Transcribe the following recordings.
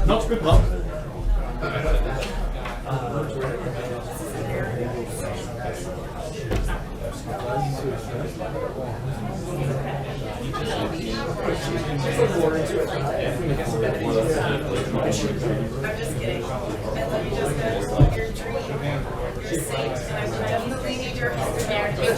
Not good luck. I'm just kidding. I love you, Jessica. Your dream is safe, and I would definitely need your help there. Take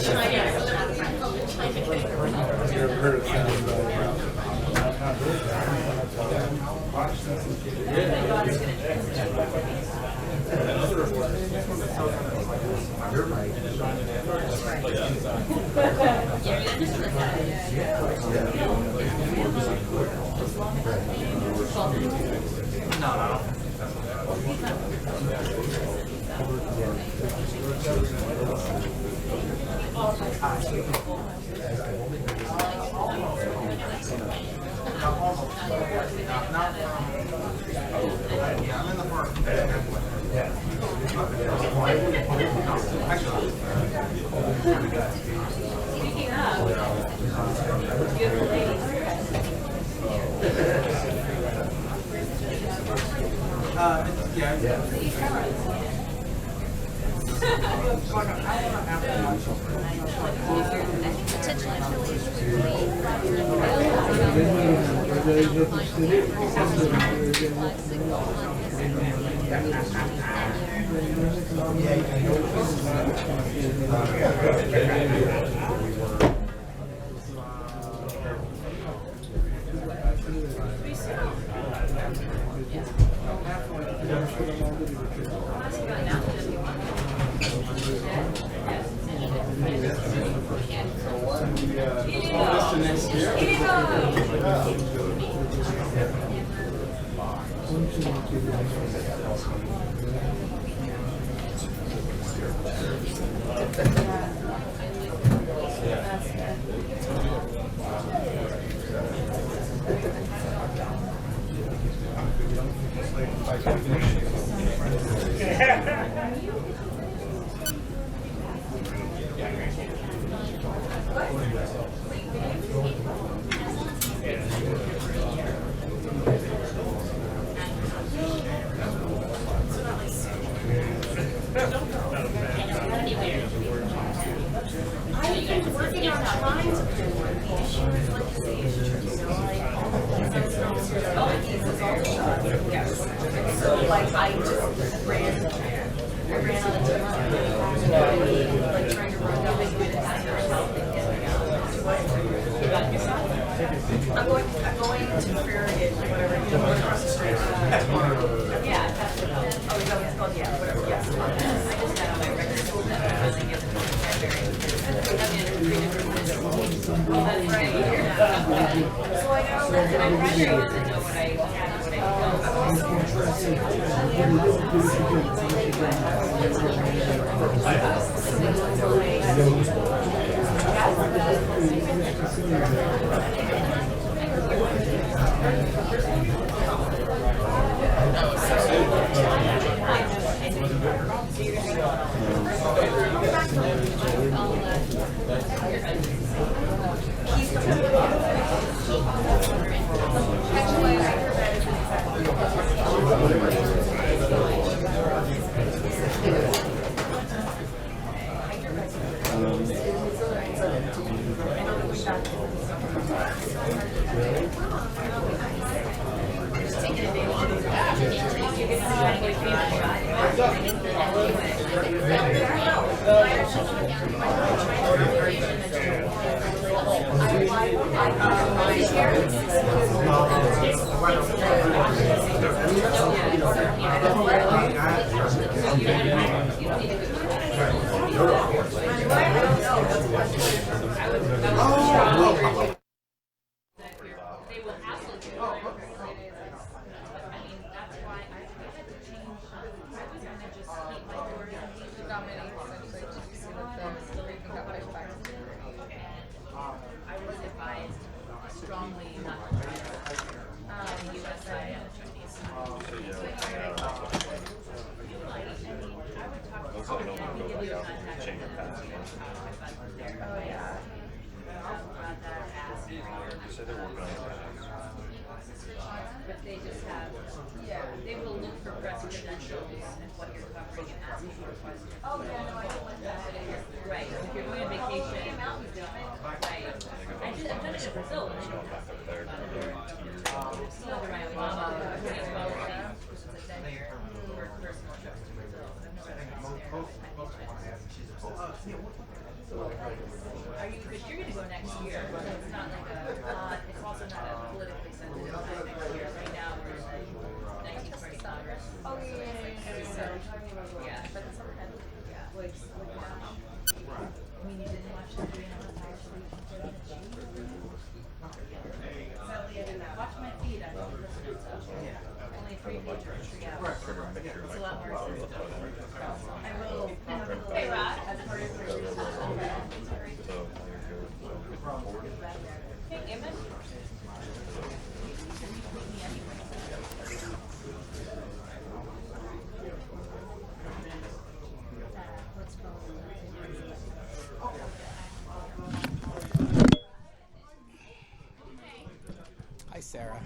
Hi, Sarah.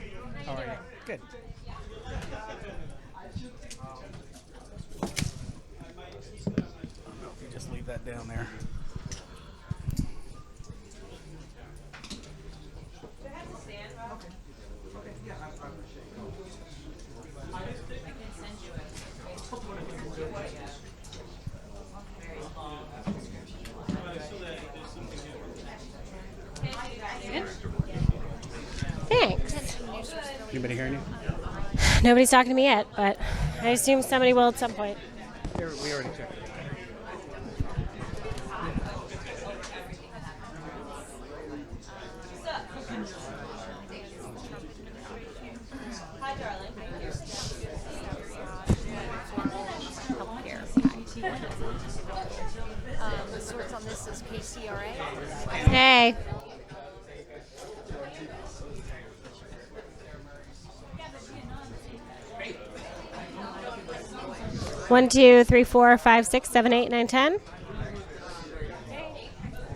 How are you? Good. You just leave that down there. Thanks. Anybody hearing you? Nobody's talking to me yet, but I assume somebody will at some point. We already checked it. Hi, darling. The source on this is KCRA. Hey. One, two, three, four, five, six, seven, 8, 9, 10.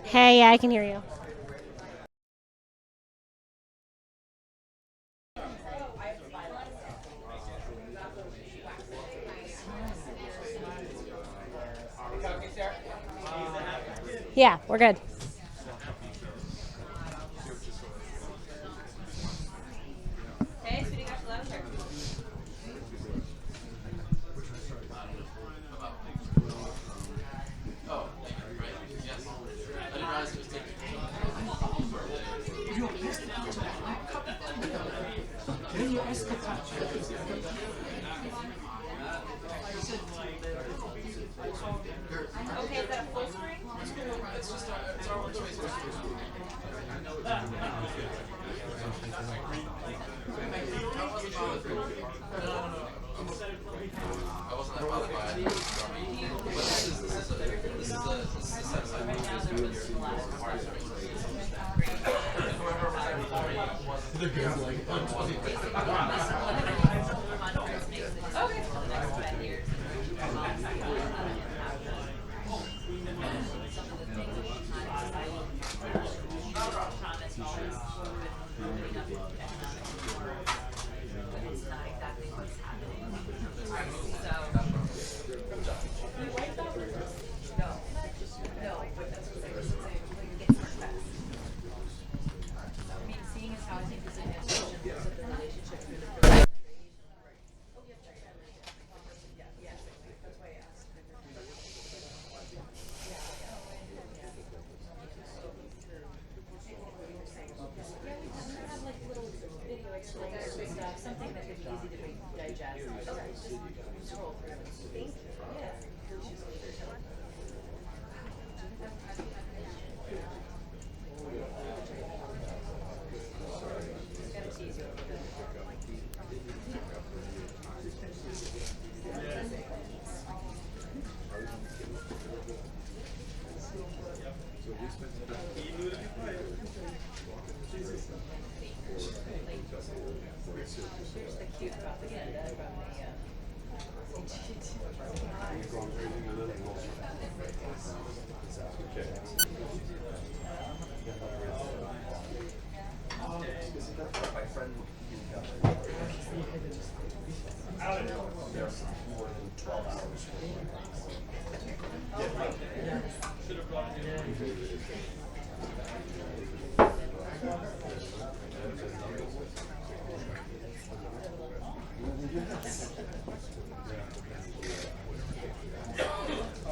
Hey, yeah, I can hear you. Yeah, we're good. Hey, sweetie, got your lavender. Okay, is that a full screen? Okay.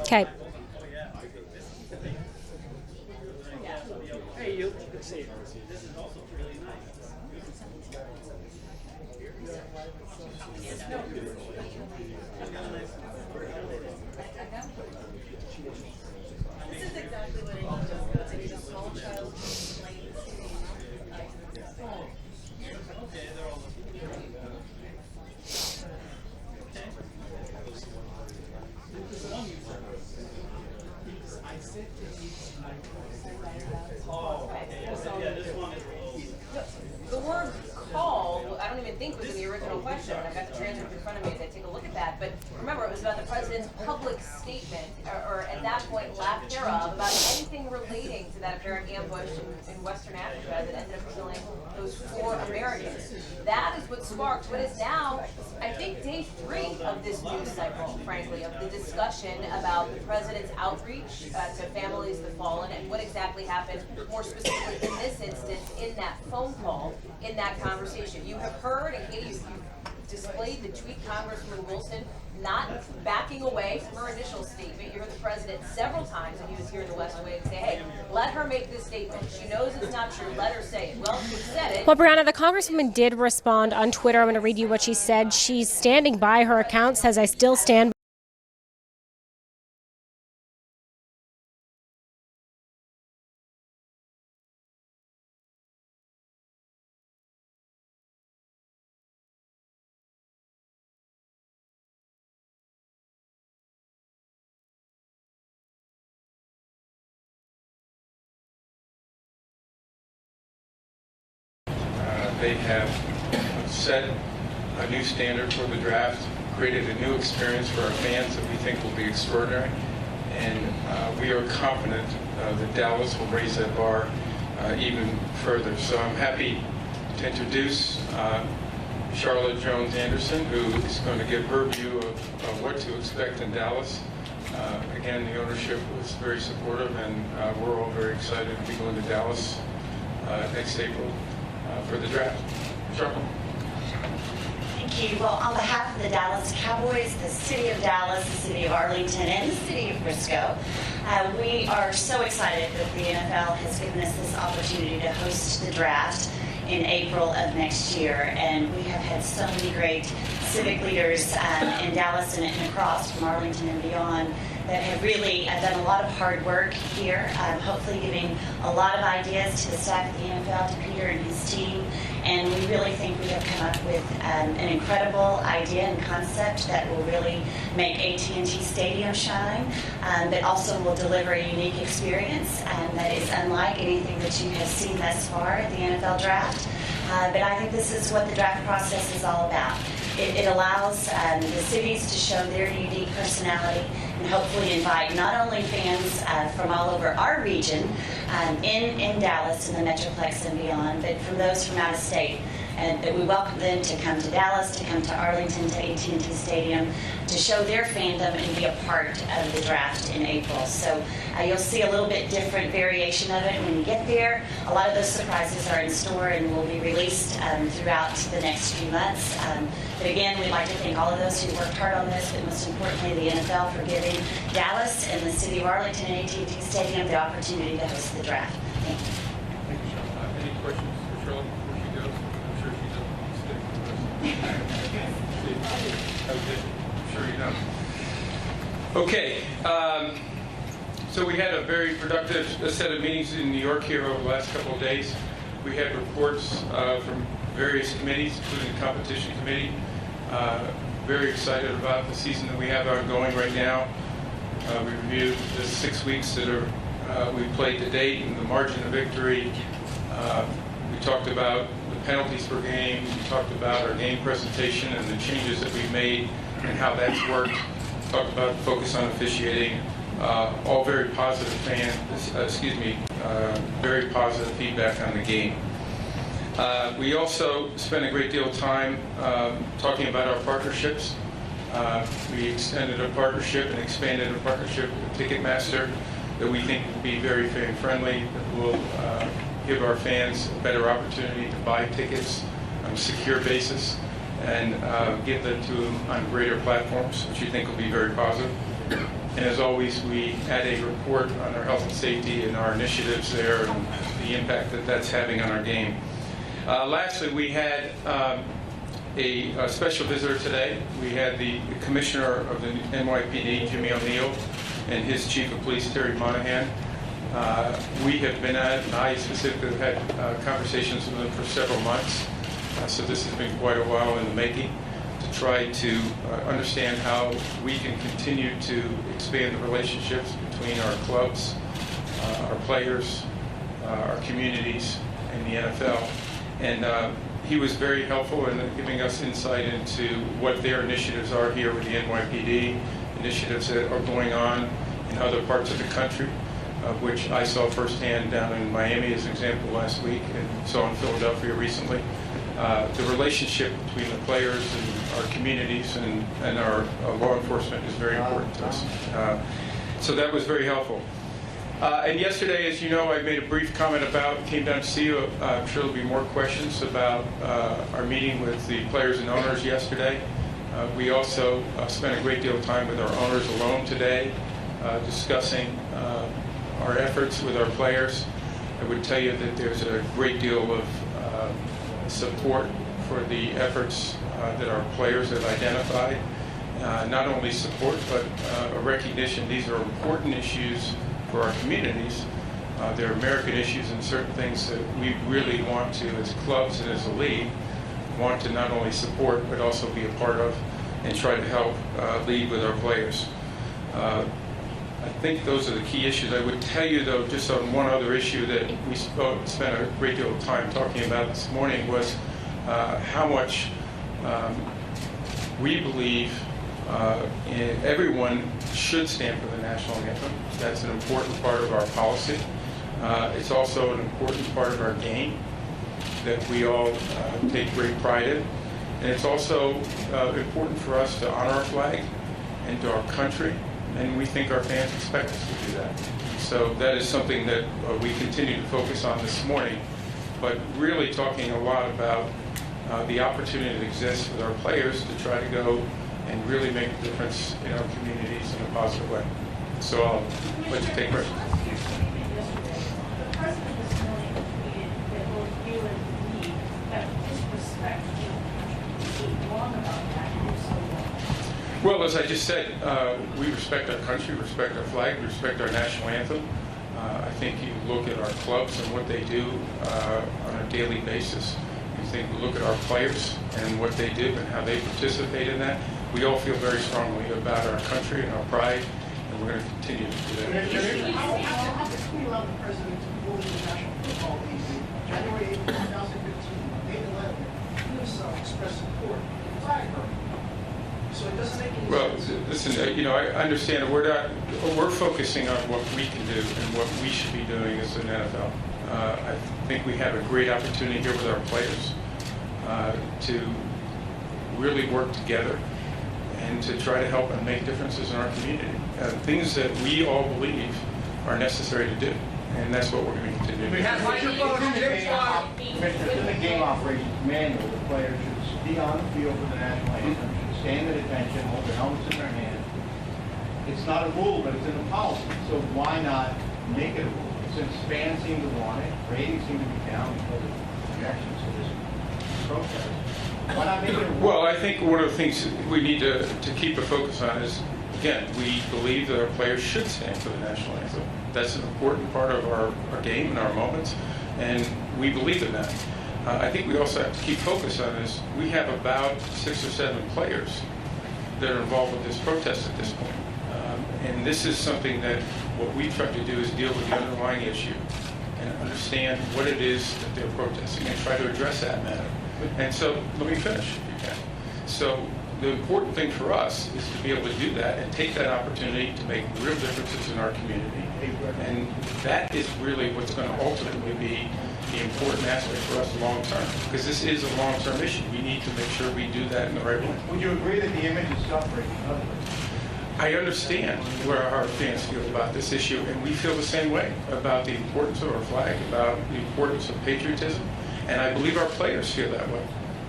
Okay. Hey, you. Good to see you. This is also really nice. This is exactly what it does. It's a small child. The word call, I don't even think was in the original question. I've got the transcript in front of me to take a look at that. But remember, it was about the president's public statement, or at that point, lack thereof, about anything relating to that apparent ambush in Western Africa that ended up killing those 4 Americans. That is what sparked what is now, I think, day 3 of this news cycle, frankly, of the discussion about the president's outreach to families of the fallen and what exactly happened, more specifically in this instance, in that phone call, in that conversation. You have heard, and Katie, you displayed the tweet, Congressman Wilson not backing away from her initial statement. You heard the president several times when he was here in the West Wing say, hey, let her make this statement. She knows it's not true. Let her say it. Well, she said it. Well, Brianna, the congresswoman did respond on Twitter. I'm going to read you what she said. She's standing by her account, says, I still stand They have set a new standard for the draft, created a new experience for our fans that we think will be extraordinary, and we are confident that Dallas will raise that bar even further. So I'm happy to introduce Charlotte Jones Anderson, who is going to give her view of what to expect in Dallas. Again, the ownership was very supportive, and we're all very excited to be going to Dallas next April for the draft. Charlotte. Thank you. Well, on behalf of the Dallas Cowboys, the city of Dallas, the city of Arlington, and the city of Frisco, we are so excited that the NFL has given us this opportunity to host the draft in April of next year. And we have had so many great civic leaders in Dallas and across from Arlington and beyond that have really done a lot of hard work here, hopefully giving a lot of ideas to the staff of the NFL, to Peter and his team. And we really think we have come up with an incredible idea and concept that will really make AT&T Stadium shine, but also will deliver a unique experience that is unlike anything that you have seen thus far at the NFL draft. But I think this is what the draft process is all about. It allows the cities to show their unique personality and hopefully invite not only fans from all over our region in Dallas and the Metroplex and beyond, but from those from out of state. And that we welcome them to come to Dallas, to come to Arlington, to AT&T Stadium, to show their fandom and be a part of the draft in April. So you'll see a little bit different variation of it when you get there. A lot of those surprises are in store and will be released throughout the next few months. But again, we'd like to thank all of those who worked hard on this, but most importantly, the NFL for giving Dallas and the city of Arlington and AT&T Stadium the opportunity to host the draft. Thank you. Thank you, Charlotte. Any questions for Charlotte before she goes? I'm sure she doesn't stick with us. Okay. I'm sure you know. Okay. So we had a very productive set of meetings in New York here over the last couple of days. We had reports from various committees, including the competition committee. Very excited about the season that we have ongoing right now. We reviewed the 6 weeks that we've played to date and the margin of victory. We talked about the penalties per game. We talked about our game presentation and the changes that we've made and how that's worked. We talked about focus on officiating. All very positive very positive feedback on the game. We also spent a great deal of time talking about our partnerships. We extended a partnership and expanded a partnership with Ticketmaster that we think will be very fan-friendly, that will give our fans a better opportunity to buy tickets on a secure basis and get them to them on greater platforms, which we think will be very positive. And as always, we add a report on our health and safety and our initiatives there and the impact that that's having on our game. Lastly, we had a special visitor today. We had the commissioner of the NYPD, Jimmy O'Neill, and his chief of police, Terry Monahan. We have been at, and I specifically have had conversations with them for several months. So this has been quite a while in the making, to try to understand how we can continue to expand the relationships between our clubs, our players, our communities, and the NFL. And he was very helpful in giving us insight into what their initiatives are here with the NYPD, initiatives that are going on in other parts of the country, which I saw firsthand down in Miami as an example last week and saw in Philadelphia recently. The relationship between the players and our communities and our law enforcement is very important to us. So that was very helpful. And yesterday, as you know, I made a brief comment about, came down to see you. I'm sure there'll be more questions about our meeting with the players and owners yesterday. We also spent a great deal of time with our owners alone today, discussing our efforts with our players. I would tell you that there's a great deal of support for the efforts that our players have identified. Not only support, but a recognition these are important issues for our communities. They're American issues and certain things that we really want to, as clubs and as a league, want to not only support, but also be a part of and try to help lead with our players. I think those are the key issues. I would tell you, though, just on one other issue that we spent a great deal of time talking about this morning was how much we believe everyone should stand for the national anthem. That's an important part of our policy. It's also an important part of our game that we all take great pride in. And it's also important for us to honor our flag and to our country. And we think our fans expect us to do that. So that is something that we continue to focus on this morning, but really talking a lot about the opportunity that exists with our players to try to go and really make a difference in our communities in a positive way. So I'll let you take questions. The president this morning tweeted that both you and he have disrespect for your country. Is he wrong about that? And if so, why? Well, as I just said, we respect our country, respect our flag, we respect our national anthem. I think you look at our clubs and what they do on a daily basis. You think, look at our players and what they do and how they participate in that. We all feel very strongly about our country and our pride, and we're going to continue to do that. How can we allow the president to move the National Football League January 8, 2015, May 11, express support for flag burning. So it doesn't make any Well, sense. listen, I understand we're focusing on what we can do and what we should be doing as an NFL. I think we have a great opportunity here with our players to really work together and to try to help and make differences in our community. Things that we all believe are necessary to do, and that's what we're going to continue to do. In the game operations manual, the players should be on the field for the national anthem, should stand at attention, hold their helmets in their hand. It's not a rule, but it's in the policy, so why not make it a rule? Since fans seem to want it, ratings seem to be down because of objections to this protest. Why not make it a rule? Well, I think one of the things we need to keep a focus on is, again, we believe that our players should stand for the national anthem. That's an important part of our game and our moments, and we believe in that. I think we also have to keep focus on is we have about 6 or 7 players that are involved with this protest at this point. And this is something that what we try to do is deal with the underlying issue and understand what it is that they're protesting and try to address that matter. And so, let me finish if you can. So, the important thing for us is to be able to do that and take that opportunity to make real differences in our community. And that is really what's going to ultimately be the important aspect for us long term. Because this is a long-term issue. We need to make sure we do that in the right way. Would you agree that the image is suffering because of it? I understand where our fans feel about this issue, and we feel the same way about the importance of our flag, about the importance of patriotism, and I believe our players feel that way.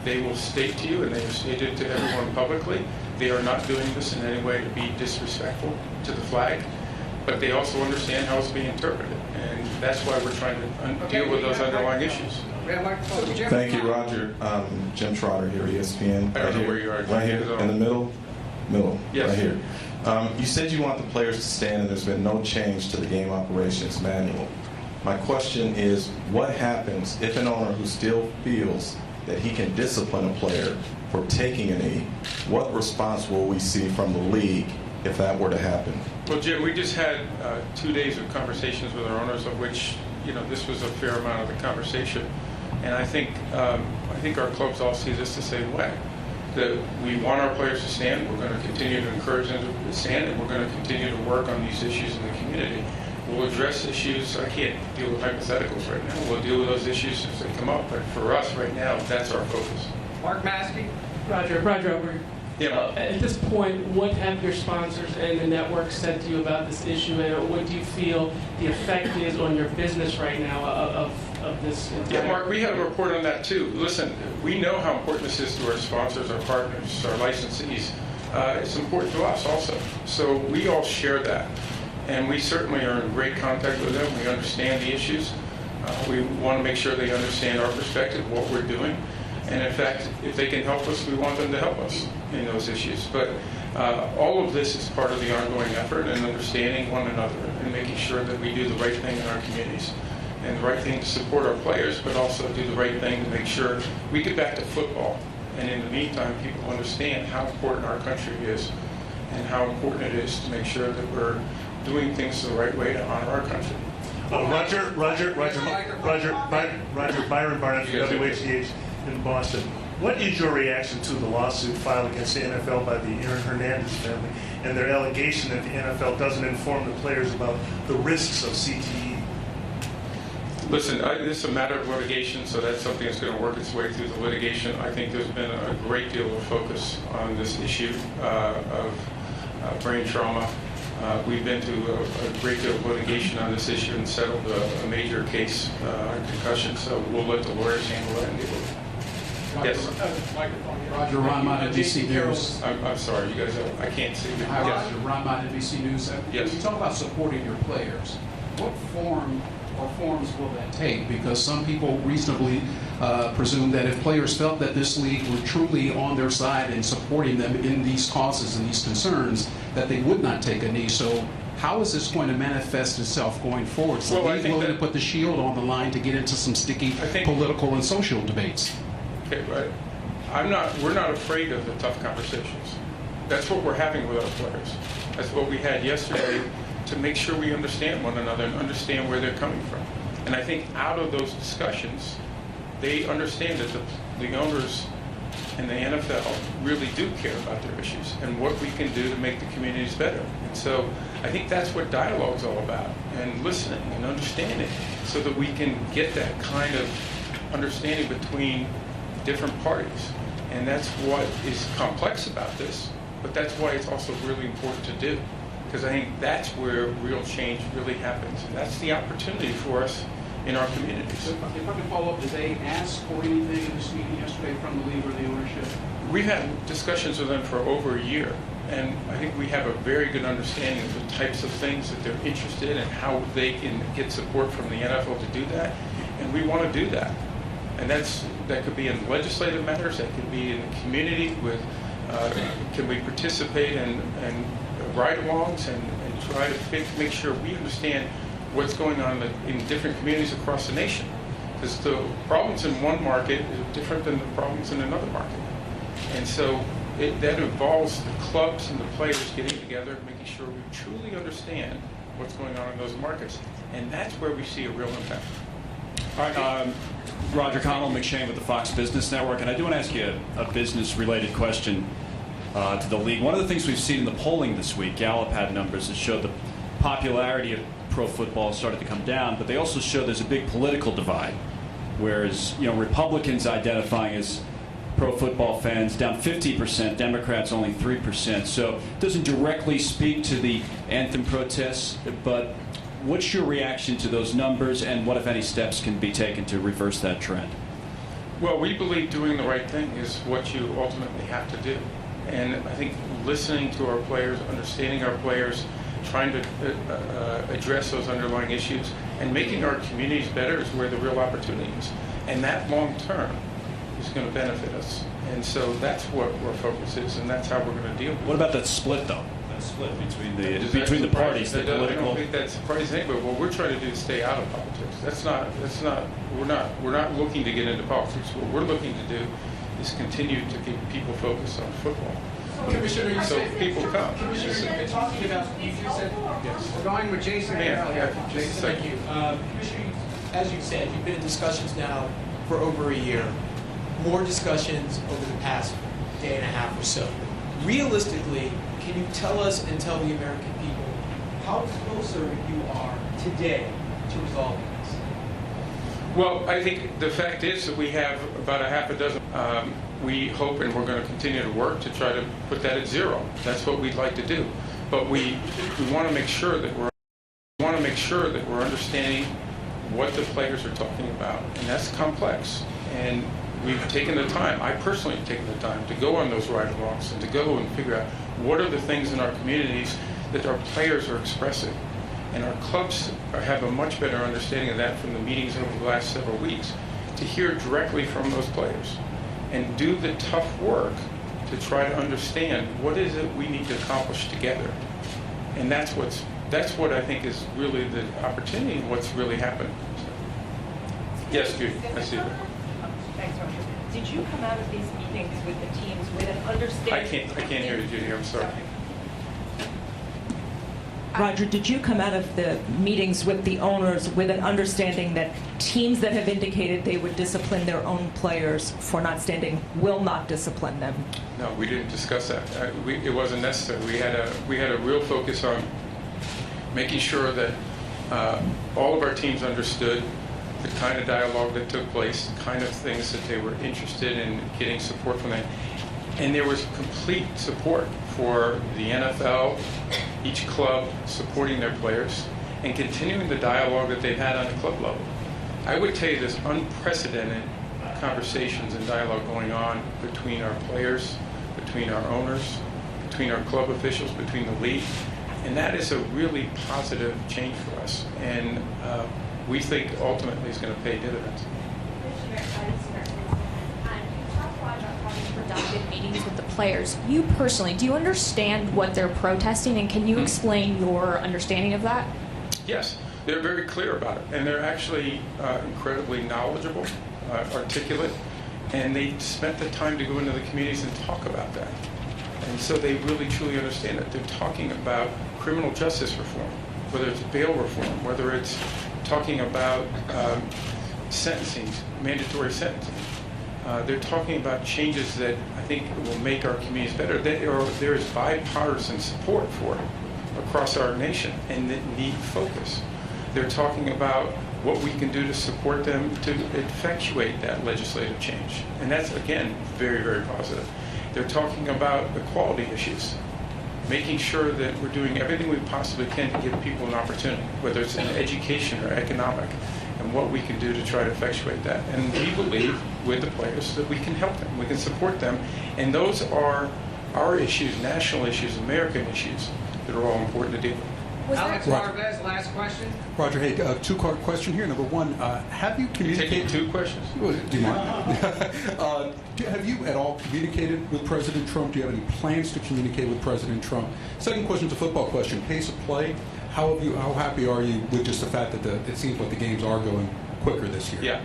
They will state to you, and they have stated to everyone publicly, they are not doing this in any way to be disrespectful to the flag, but they also understand how it's being interpreted, and that's why we're trying to deal with those underlying issues. Thank you, Roger. Jim Trotter here, ESPN. I don't know where you are. Right here, in the middle? Middle, Yes. right here. You said you want the players to stand, and there's been no change to the game operations manual. My question is, what happens if an owner who still feels that he can discipline a player for taking a knee? What response will we see from the league if that were to happen? Well, Jim, we just had 2 days of conversations with our owners, of which this was a fair amount of the conversation, and I think our clubs all see this the same way. That we want our players to stand. We're going to continue to encourage them to stand, and we're going to continue to work on these issues in the community. We'll address issues. I can't deal with hypotheticals right now. We'll deal with those issues as they come up. But for us right now, that's our focus. Mark Maskey? Roger, Yeah. at this point, what have your sponsors and the network said to you about this issue, and what do you feel the effect is on your business right now of this entire... Yeah, Mark, we have a report on that too. Listen, we know how important this is to our sponsors, our partners, our licensees. It's important to us also. So we all share that. And we certainly are in great contact with them. We understand the issues. We want to make sure they understand our perspective, what we're doing. And in fact, if they can help us, we want them to help us in those issues. But all of this is part of the ongoing effort and understanding one another and making sure that we do the right thing in our communities and the right thing to support our players, but also do the right thing to make sure we get back to football. And in the meantime, people understand how important our country is and how important it is to make sure that we're doing things the right way to honor our country. Roger, Byron Barnett from WHCH in Boston. What is your reaction to the lawsuit filed against the NFL by the Aaron Hernandez family and their allegation that the NFL doesn't inform the players about the risks of CTE? Listen, this is a matter of litigation, so that's something that's going to work its way through the litigation. I think there's been a great deal of focus on this issue of brain trauma. We've been to a great deal of litigation on this issue and settled a major case on concussion, so we'll let the lawyers handle that and deal with it. Yes. Roger, Ron Mott, NBC News. I'm sorry, you guys, I can't see you. Hi, Yes. Roger, Ron Mott, NBC News. Yes. When you talk about supporting your players, what form or forms will that take? Because some people reasonably presume that if players felt that this league were truly on their side and supporting them in these causes and these concerns, that they would not take a knee. So how is this going to manifest itself going forward? So Well, I league think willing that- to put the shield on the line to get into some sticky political and social debates? Okay, but we're not afraid of the tough conversations. That's what we're having with our players. That's what we had yesterday to make sure we understand one another and understand where they're coming from. And I think out of those discussions, they understand that the owners and the NFL really do care about their issues and what we can do to make the communities better. And so I think that's what dialogue's all about, and listening and understanding, so that we can get that kind of understanding between different parties. And that's what is complex about this, but that's why it's also really important to do, because I think that's where real change really happens, and that's the opportunity for us in our communities. So if I can follow up, did they ask for anything in this meeting yesterday from the league or the ownership? We've had discussions with them for over a year, and I think we have a very good understanding of the types of things that they're interested in and how they can get support from the NFL to do that, and we want to do that. And that could be in legislative matters, that could be in the community with, can we participate in ride-alongs and try to make sure we understand what's going on in different communities across the nation. Because the problems in one market are different than the problems in another market. And so that involves the clubs and the players getting together, making sure we truly understand what's going on in those markets. And that's where we see a real impact. All right, Roger Connell, McShane with the Fox Business Network, and I do want to ask you a business-related question to the league. One of the things we've seen in the polling this week, Gallup had numbers that showed the popularity of pro football started to come down, but they also show there's a big political divide, whereas Republicans identifying as pro football fans down 50%, Democrats only 3%. So it doesn't directly speak to the anthem protests, but what's your reaction to those numbers, and what, if any, steps can be taken to reverse that trend? Well, we believe doing the right thing is what you ultimately have to do. And I think listening to our players, understanding our players, trying to address those underlying issues, and making our communities better is where the real opportunity is. And that long term is going to benefit us. And so that's what our focus is, and that's how we're going to deal with it. What about that split, though? That split between the parties, the political. I don't think that surprises anybody. What we're trying to do is stay out of politics. We're not looking to get into politics. What we're looking to do is continue to keep people focused on football. Commissioner, so people come. Commissioner, talking about, you said, yes. We're going with Jason. Jason, thank you. Commissioner, as you said, you've been in discussions now for over a year. More discussions over the past day and a half or so. Realistically, can you tell us and tell the American people how closer you are today to resolving this? Well, I think the fact is that we have about a half a dozen. We hope, and we're going to continue to work to try to put that at zero. That's what we'd like to do. But we want to make sure that we're understanding what the players are talking about, and that's complex. And we've taken the time. I personally have taken the time to go on those ride-alongs and to go and figure out what are the things in our communities that our players are expressing. And our clubs have a much better understanding of that from the meetings over the last several weeks, to hear directly from those players and do the tough work to try to understand what is it we need to accomplish together. And that's what I think is really the opportunity and what's really happened. Yes, Judy, I see that. Thanks, Roger. Did you come out of these meetings with the teams with an understanding? I can't hear you, Judy. I'm sorry. Roger, did you come out of the meetings with the owners with an understanding that teams that have indicated they would discipline their own players for not standing will not discipline them? No, we didn't discuss that. It wasn't necessary. We had a real focus on making sure that all of our teams understood the kind of dialogue that took place, the kind of things that they were interested in getting support from them. And there was complete support for the NFL, each club supporting their players, and continuing the dialogue that they've had on the club level. I would tell you there's unprecedented conversations and dialogue going on between our players, between our owners, between our club officials, between the league, and that is a really positive change for us. And we think ultimately is going to pay dividends. Productive meetings with the players. You personally, do you understand what they're protesting, and can you explain your understanding of that? Yes, they're very clear about it, and they're actually incredibly knowledgeable, articulate, and they spent the time to go into the communities and talk about that. And so they really truly understand it. They're talking about criminal justice reform, whether it's bail reform, whether it's talking about sentencing, mandatory sentencing. They're talking about changes that I think will make our communities better. There is bipartisan support for it across our nation, and that need focus. They're talking about what we can do to support them to effectuate that legislative change. And that's, again, very, very positive. They're talking about equality issues, making sure that we're doing everything we possibly can to give people an opportunity, whether it's in education or economic, and what we can do to try to effectuate that. And we believe with the players that we can help them, we can support them, and those are our issues, national issues, American issues, that are all important to deal with. Alex Marvez, last question. Roger, hey, two-part question here. Number one, have you communicated... Taking two questions? Do you mind? Have you at all communicated with President Trump? Do you have any plans to communicate with President Trump? Second question is a football question. Pace of play. How happy are you with just the fact that it seems like the games are going quicker this year? Yeah.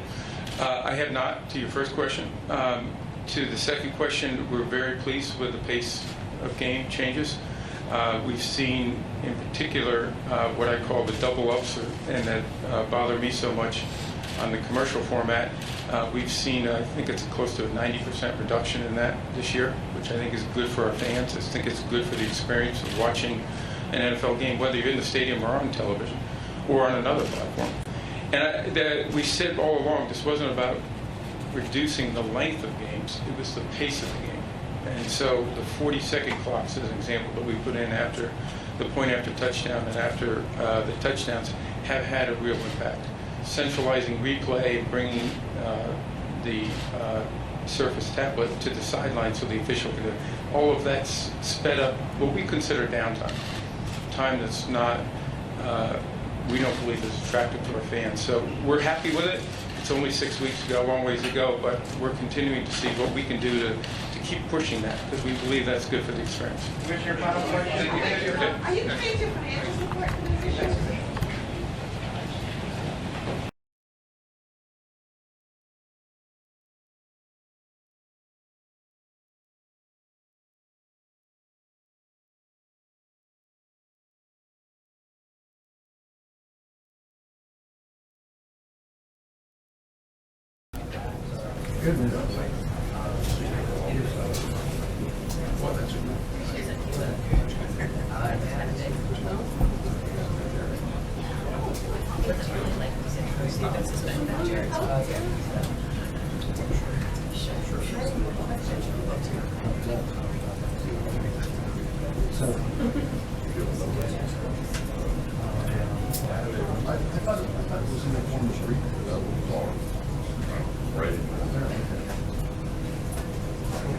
I have not, to your first question. To the second question, we're very pleased with the pace of game changes. We've seen, in particular, what I call the double ups, and that bother me so much on the commercial format. We've seen, I think it's close to a 90% reduction in that this year, which I think is good for our fans. I think it's good for the experience of watching an NFL game, whether you're in the stadium or on television or on another platform. And we said all along, this wasn't about reducing the length of games, it was the pace of the game. And so the 40-second clocks, as an example, that we put in after the point after touchdown and after the touchdowns have had a real impact. Centralizing replay and bringing the Surface tablet to the sideline so the official can do it. All of that's sped up what we consider downtime. Time that's not, we don't believe is attractive to our fans. So we're happy with it. It's only 6 weeks to go, a long ways to go, but we're continuing to see what we can do to keep pushing that, because we believe that's good for the experience. Commissioner, final question. Are you paying your financial support for this issue?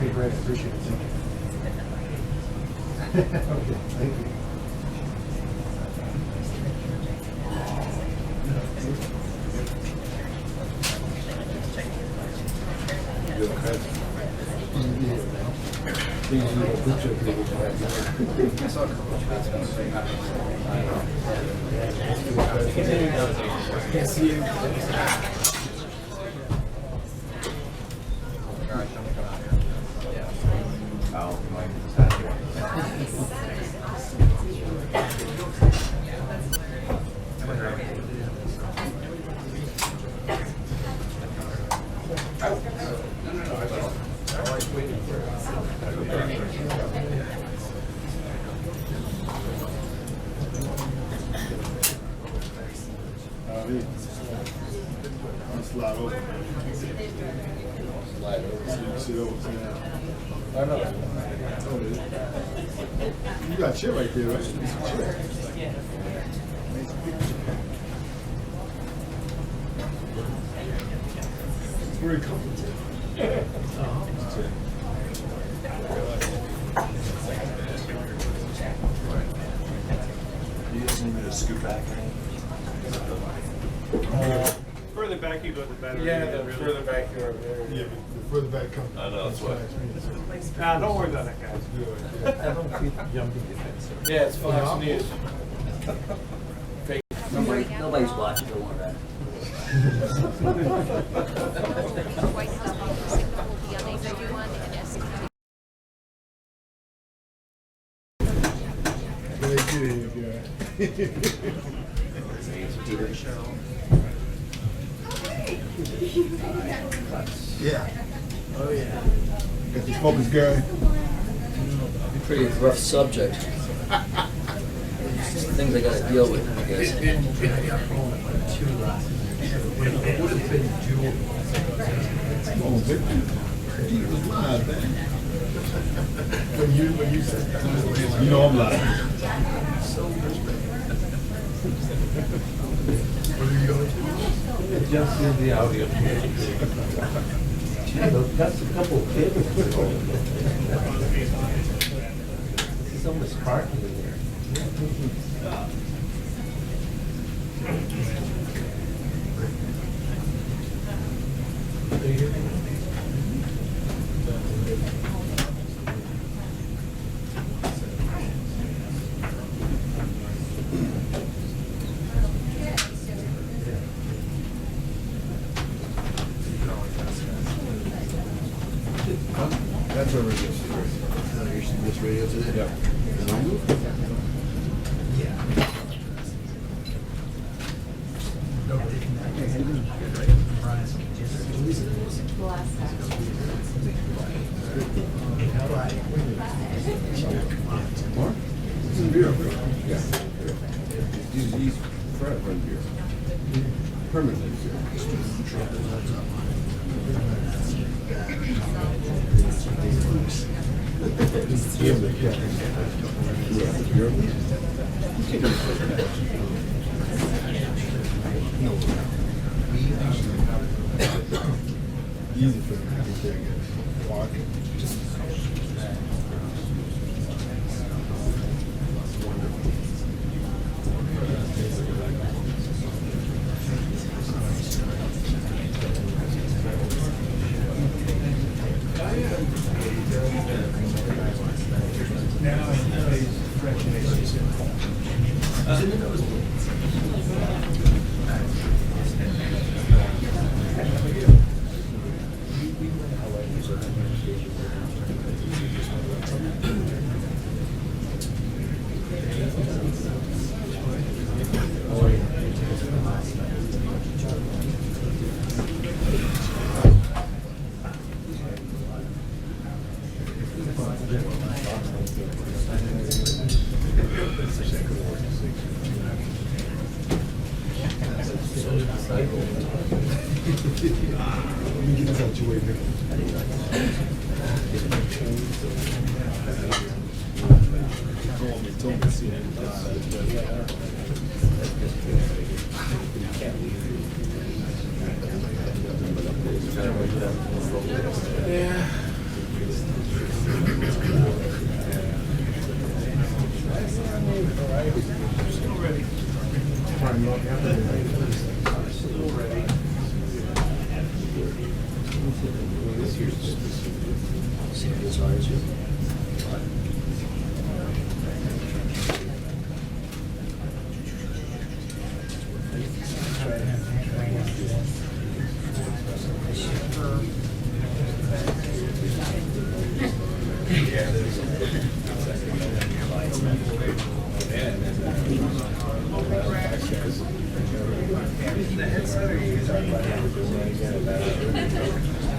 Okay, great. Appreciate it. Thank you. Okay, thank you. Can't see you. Slide over. Slide over. Sit over. Sit down. I know. You got a chair right there, right? It's a chair. It's very comfortable. You just need me to scoot back. Further back you go, the better. Yeah, the further back you are, there. Yeah, the further back comes. I know, that's why. Nah, don't worry about that, guys. I don't keep jumping defense. Yeah, it's Fox News. Fake. Nobody's watching, don't worry about it. Yeah. Oh, yeah. Got the smoker's Gary. Pretty rough subject. Things I gotta deal with, I guess. Oh, Victor. He was live, man. When you said that, you know I'm live. Just in the audio. That's a couple of kids. There's so much parking in there. That's our radio. This radio today? Yeah. What? This is beer. Yeah. He's trying to run beer. Permanently beer. Easy for them to get walk. Let me get this out your way, Nick. Told me to see it. Yeah. Still ready. Still ready. I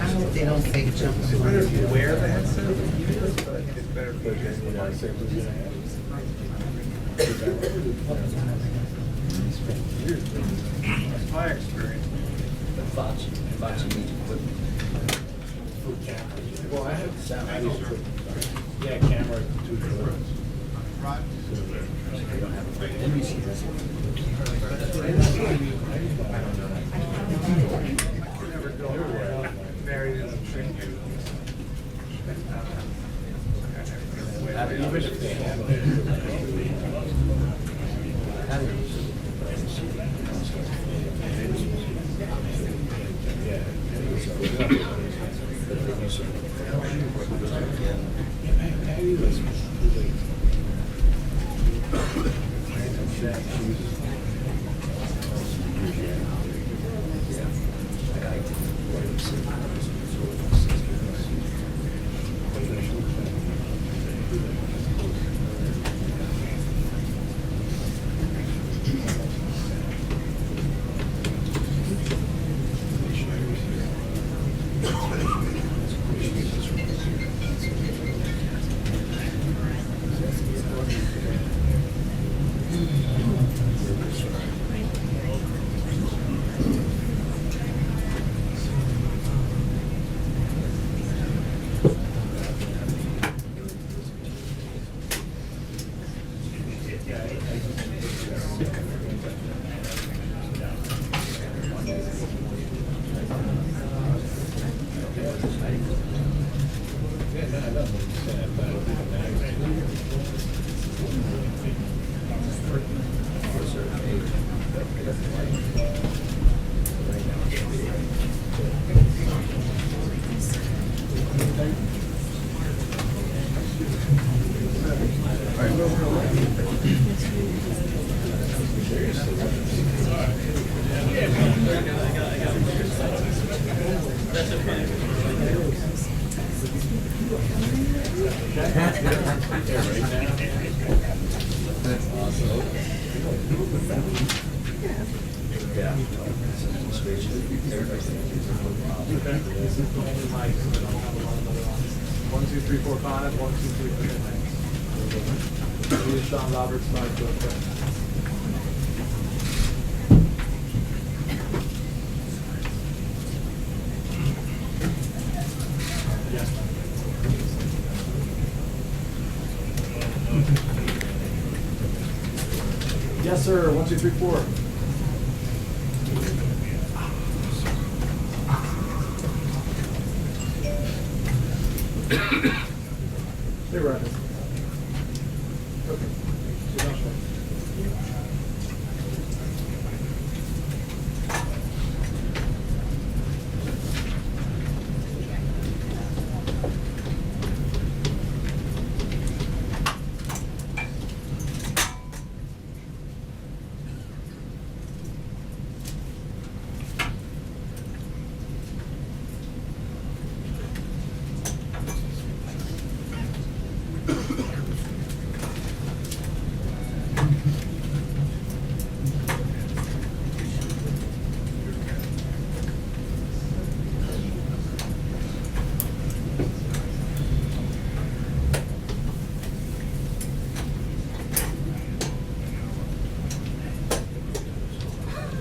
hope they don't fake jump. It's better if you wear the headset, but I think it's better for That's my experience. Foxy needs equipment. Well, I have sound. Yeah, camera, 2 cameras. Let me see this. Never go married in a tree. Even if they have One, two, three, four, five. 1, 2, 3, 4, 5. Here's Sean Roberts, 5 to Yes, sir. 1, 2, 3, 4. Stay right. Okay.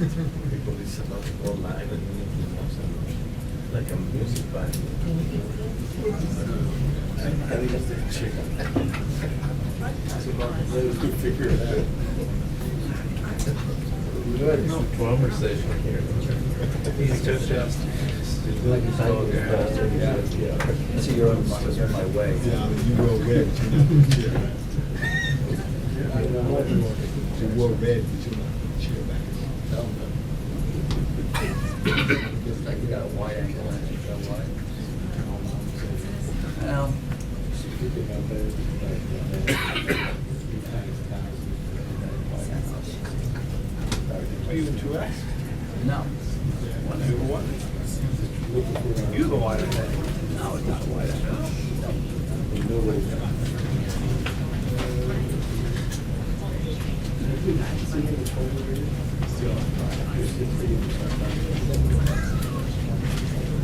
People listen online and like a music band. I use the chick. So we figure it out. Good. No conversation here. He's just like I see you're on my way. Yeah, you were red. You wore red, but you're not cheer back. Just like you got a wide angle and you got wide. Are you in 2X? No. You the wide angle. No, it's not a wide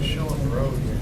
Show on the road here.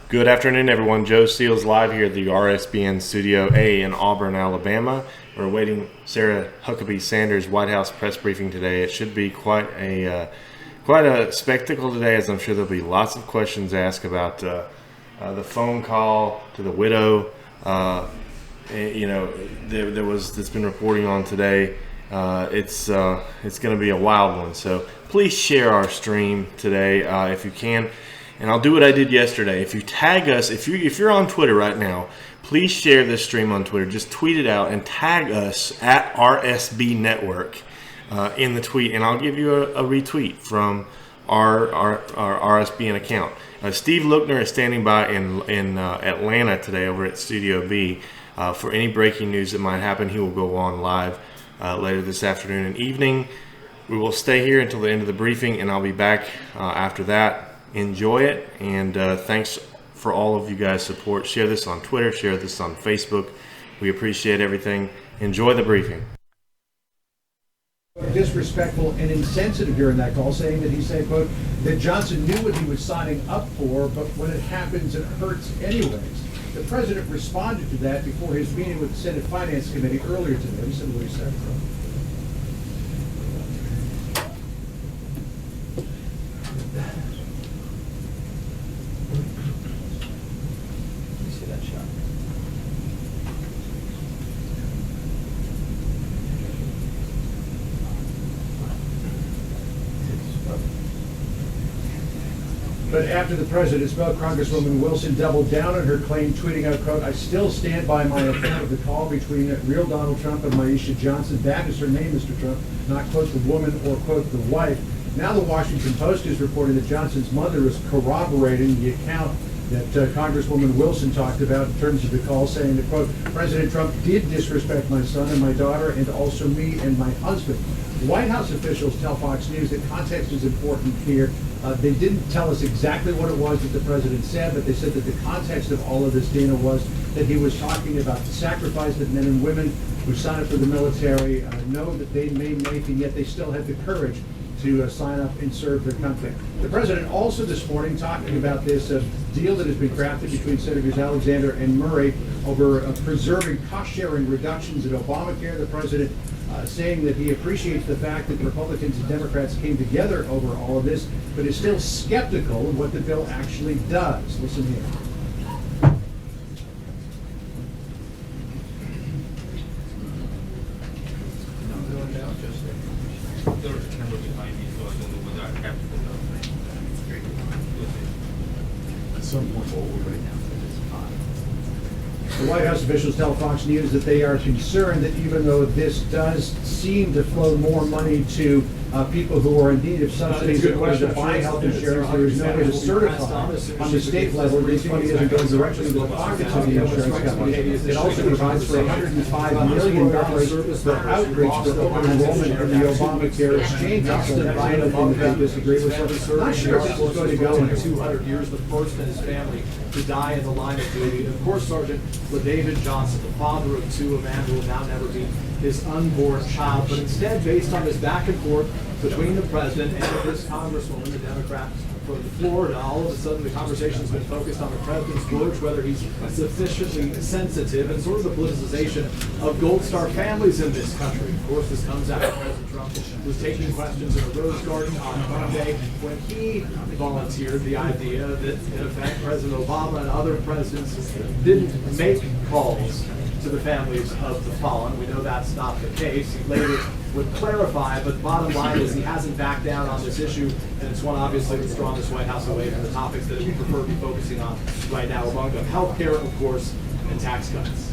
Good afternoon, everyone. Joe Seals live here at the RSBN Studio A in Auburn, Alabama. We're awaiting Sarah Huckabee Sanders' White House press briefing today. It should be quite a spectacle today, as I'm sure there'll be lots of questions asked about the phone call to the widow. That's been reporting on today. It's going to be a wild one. So please share our stream today if you can. And I'll do what I did yesterday. If you tag us, if you're on Twitter right now, please share this stream on Twitter. Just tweet it out and tag us at RSB Network in the tweet, and I'll give you a retweet from our RSBN account. Steve Lookner is standing by in Atlanta today over at Studio B for any breaking news that might happen. He will go on live later this afternoon and evening. We will stay here until the end of the briefing, and I'll be back after that. Enjoy it, and thanks for all of you guys' support. Share this on Twitter, share this on Facebook. We appreciate everything. Enjoy the briefing. Disrespectful and insensitive during that call, saying that he said, quote, that Johnson knew what he was signing up for, but when it happens, it hurts anyways. The president responded to that before his meeting with the Senate Finance Committee earlier today. Listen to what he said. See that shot? But after the president spoke, Congresswoman Wilson doubled down on her claim, tweeting out, quote, I still stand by my account of the call between real Donald Trump and Maisha Johnson. That is her name, Mr. Trump, not, quote, the woman or, quote, the wife. Now the Washington Post is reporting that Johnson's mother is corroborating the account that Congresswoman Wilson talked about in terms of the call, saying that, quote, President Trump did disrespect my son and my daughter and also me and my husband. White House officials tell Fox News that context is important here. They didn't tell us exactly what it was that the president said, but they said that the context of all of this, Dana, was that he was talking about the sacrifice that men and women who sign up for the military know that they may make, and yet they still have the courage to sign up and serve their country. The president also this morning talking about this deal that has been crafted between Senators Alexander and Murray over preserving cost-sharing reductions in Obamacare. The president saying that he appreciates the fact that Republicans and Democrats came together over all of this, but is still skeptical of what the bill actually does. Listen here. The White House officials tell Fox News that they are concerned that even though this does seem to flow more money to people who are in need of subsidies in order to buy health insurance, there is no way to certify on the state level this money isn't going directly into the pockets of the insurance companies. It also provides for $105 million for outreach for open enrollment in the Obamacare exchange. That's the item that they disagree with. So I'm not sure if this is going to go in 200 years, the first in his family to die in the line of duty. Of course, Sergeant LaDavid Johnson, the father of two, a man who will now never be his unborn child, but instead based on this back and forth between the president and this congresswoman, the Democrat from Florida, all of a sudden the conversation's been focused on the president's words, whether he's sufficiently sensitive, and sort of the politicization of Gold Star families in this country. Of course, this comes after President Trump was taking questions in a rose garden on Monday when he volunteered the idea that, in effect, President Obama and other presidents didn't make calls to the families of the fallen. We know that's not the case. He later would clarify, but the bottom line is he hasn't backed down on this issue, and it's one obviously that's drawn this White House away from the topics that we prefer to be focusing on right now, among them health care, of course, and tax cuts.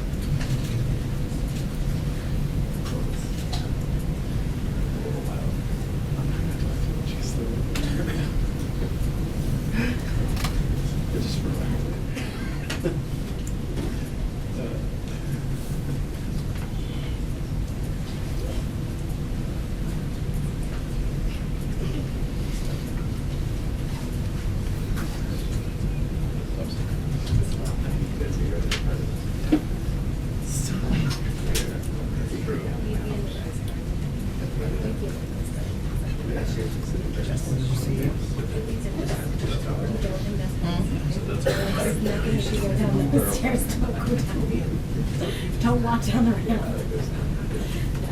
Don't walk down the ramp. No,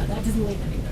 that doesn't lead anywhere.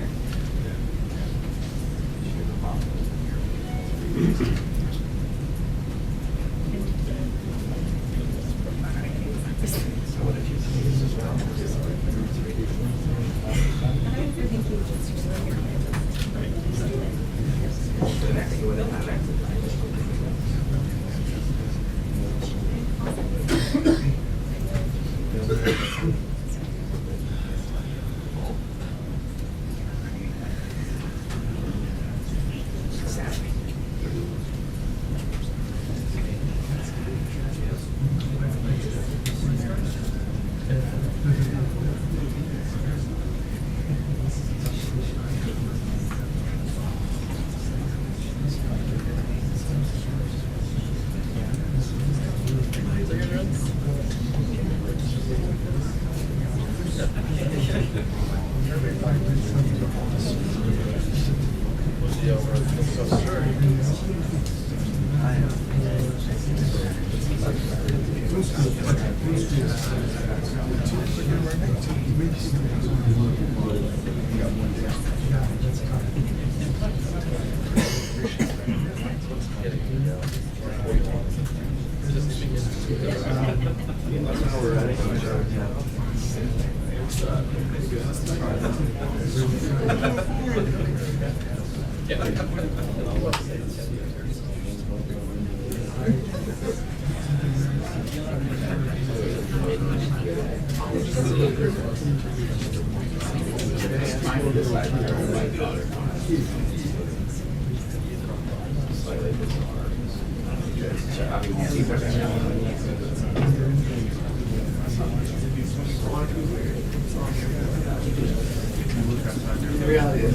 The reality is,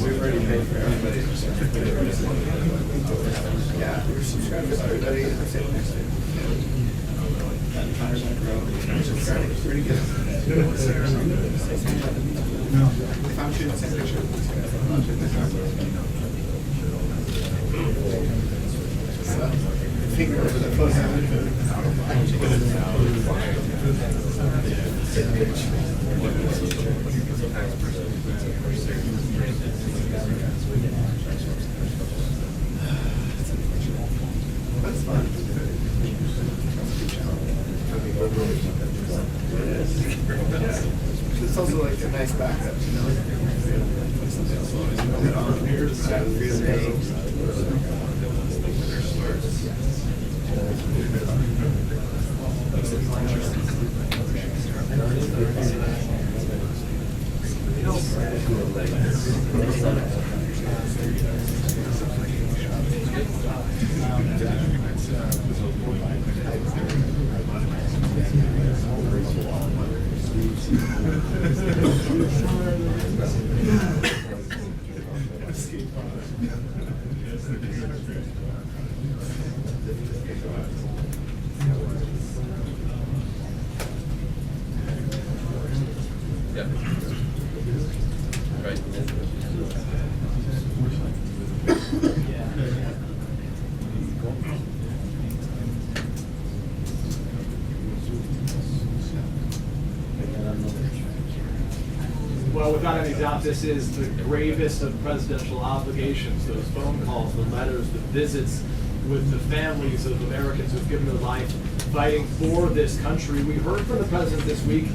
we've already paid for everybody. Yeah, we're subscribed to everybody in the same next day. Subscribing pretty good. If I'm shooting the same picture, I'm shooting the finger over the That's fun. It's also like a nice backup, you know? Something else always put it on here, it's got real names. Yep. Right. Well, without any doubt, this is the gravest of presidential obligations. Those phone calls, the letters, the visits with the families of Americans who've given their life fighting for this country. We heard from the president this week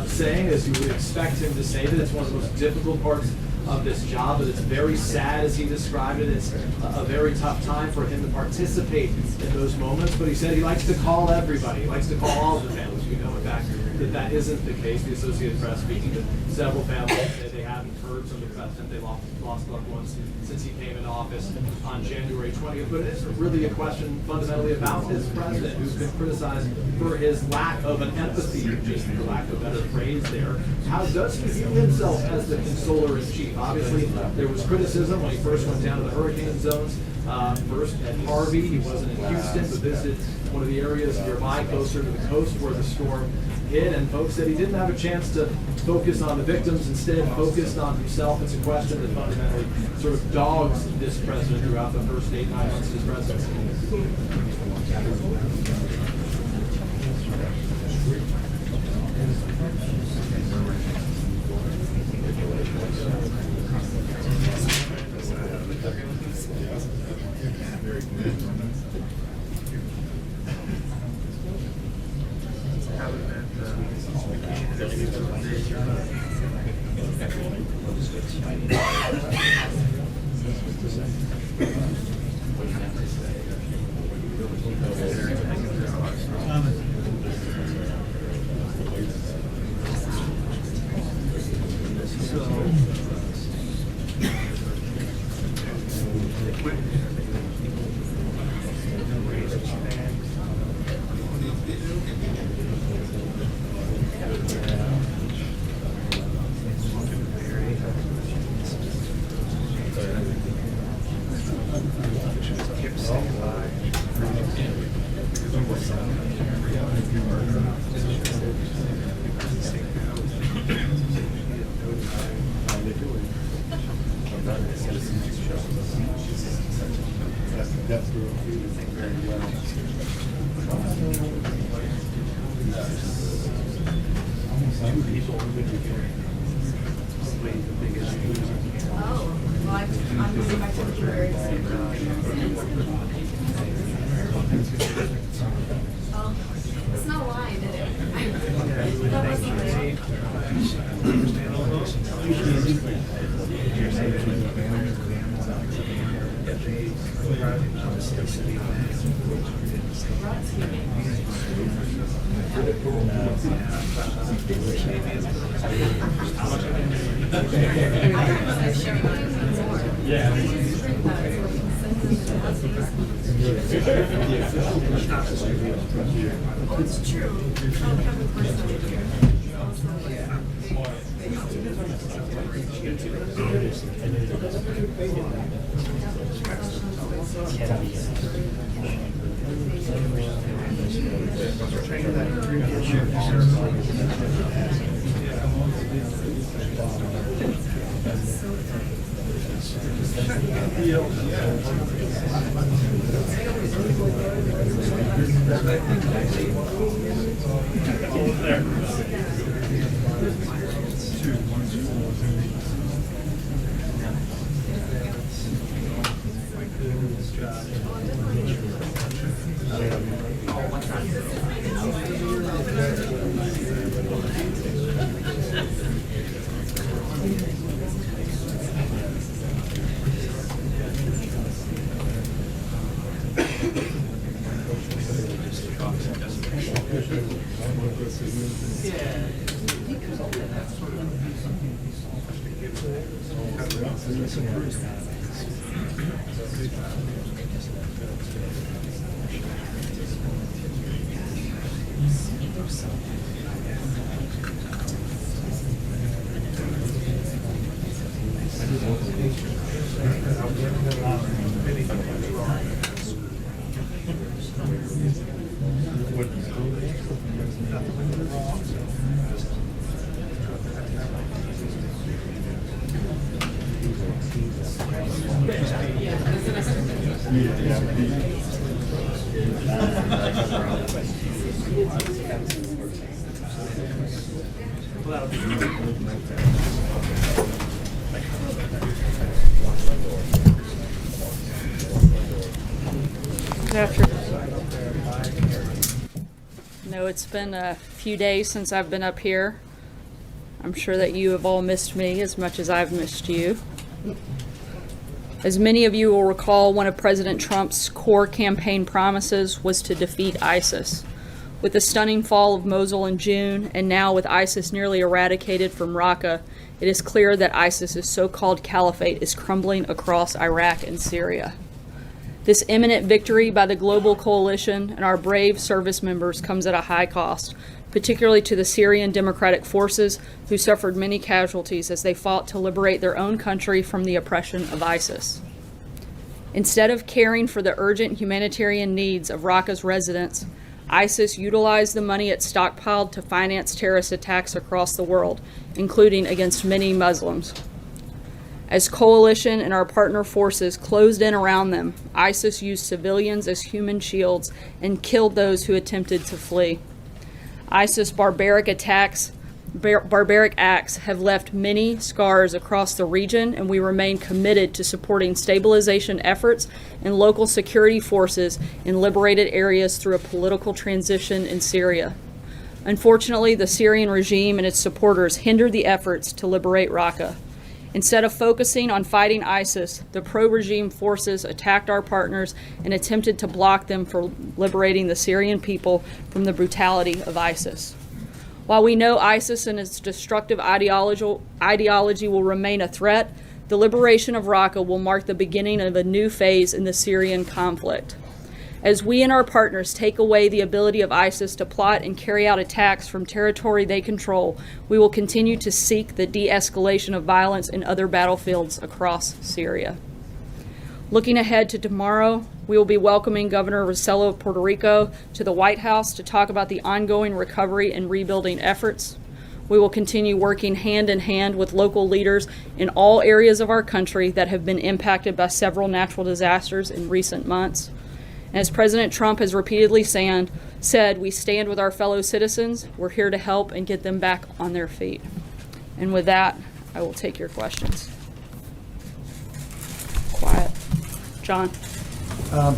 saying, as you would expect him to say, that it's one of the most difficult parts of this job, that it's very sad, as he described it. It's a very tough time for him to participate in those moments, but he said he likes to call everybody. He likes to call all of the families. We know, in fact, that isn't the case. The Associated Press, speaking to several families, say they haven't heard from the president. They lost loved ones since he came in office on January 20th. But it isn't really a question fundamentally about his president, who's been criticized for his lack of an empathy, just for lack of a better phrase there. How does he view himself as the consoler-in-chief? Obviously, there was criticism when he first went down to the hurricane zones. First at Harvey, he wasn't in Houston, but visited one of the areas nearby, closer to the coast where the storm hit, and folks said he didn't have a chance to focus on the victims, instead focused on himself. It's a question that fundamentally sort of dogs this president throughout the first 8-9 months of his presidency. Oh, well, I'm using my temporary. Oh, it's not lying, did it? That wasn't there. Oh, it's true. I'll have a personal here. No, it's been a few days since I've been up here. I'm sure that you have all missed me as much as I've missed you. As many of you will recall, one of President Trump's core campaign promises was to defeat ISIS. With the stunning fall of Mosul in June, and now with ISIS nearly eradicated from Raqqa, it is clear that ISIS's so-called caliphate is crumbling across Iraq and Syria. This imminent victory by the global coalition and our brave service members comes at a high cost, particularly to the Syrian Democratic Forces, who suffered many casualties as they fought to liberate their own country from the oppression of ISIS. Instead of caring for the urgent humanitarian needs of Raqqa's residents, ISIS utilized the money it stockpiled to finance terrorist attacks across the world, including against many Muslims. As coalition and our partner forces closed in around them, ISIS used civilians as human shields and killed those who attempted to flee. ISIS barbaric acts have left many scars across the region, and we remain committed to supporting stabilization efforts and local security forces in liberated areas through a political transition in Syria. Unfortunately, the Syrian regime and its supporters hindered the efforts to liberate Raqqa. Instead of focusing on fighting ISIS, the pro-regime forces attacked our partners and attempted to block them from liberating the Syrian people from the brutality of ISIS. While we know ISIS and its destructive ideology will remain a threat, the liberation of Raqqa will mark the beginning of a new phase in the Syrian conflict. As we and our partners take away the ability of ISIS to plot and carry out attacks from territory they control, we will continue to seek the de-escalation of violence in other battlefields across Syria. Looking ahead to tomorrow, we will be welcoming Governor Rossello of Puerto Rico to the White House to talk about the ongoing recovery and rebuilding efforts. We will continue working hand in hand with local leaders in all areas of our country that have been impacted by several natural disasters in recent months. As President Trump has repeatedly said, we stand with our fellow citizens. We're here to help and get them back on their feet. And with that, I will take your questions. Quiet. John?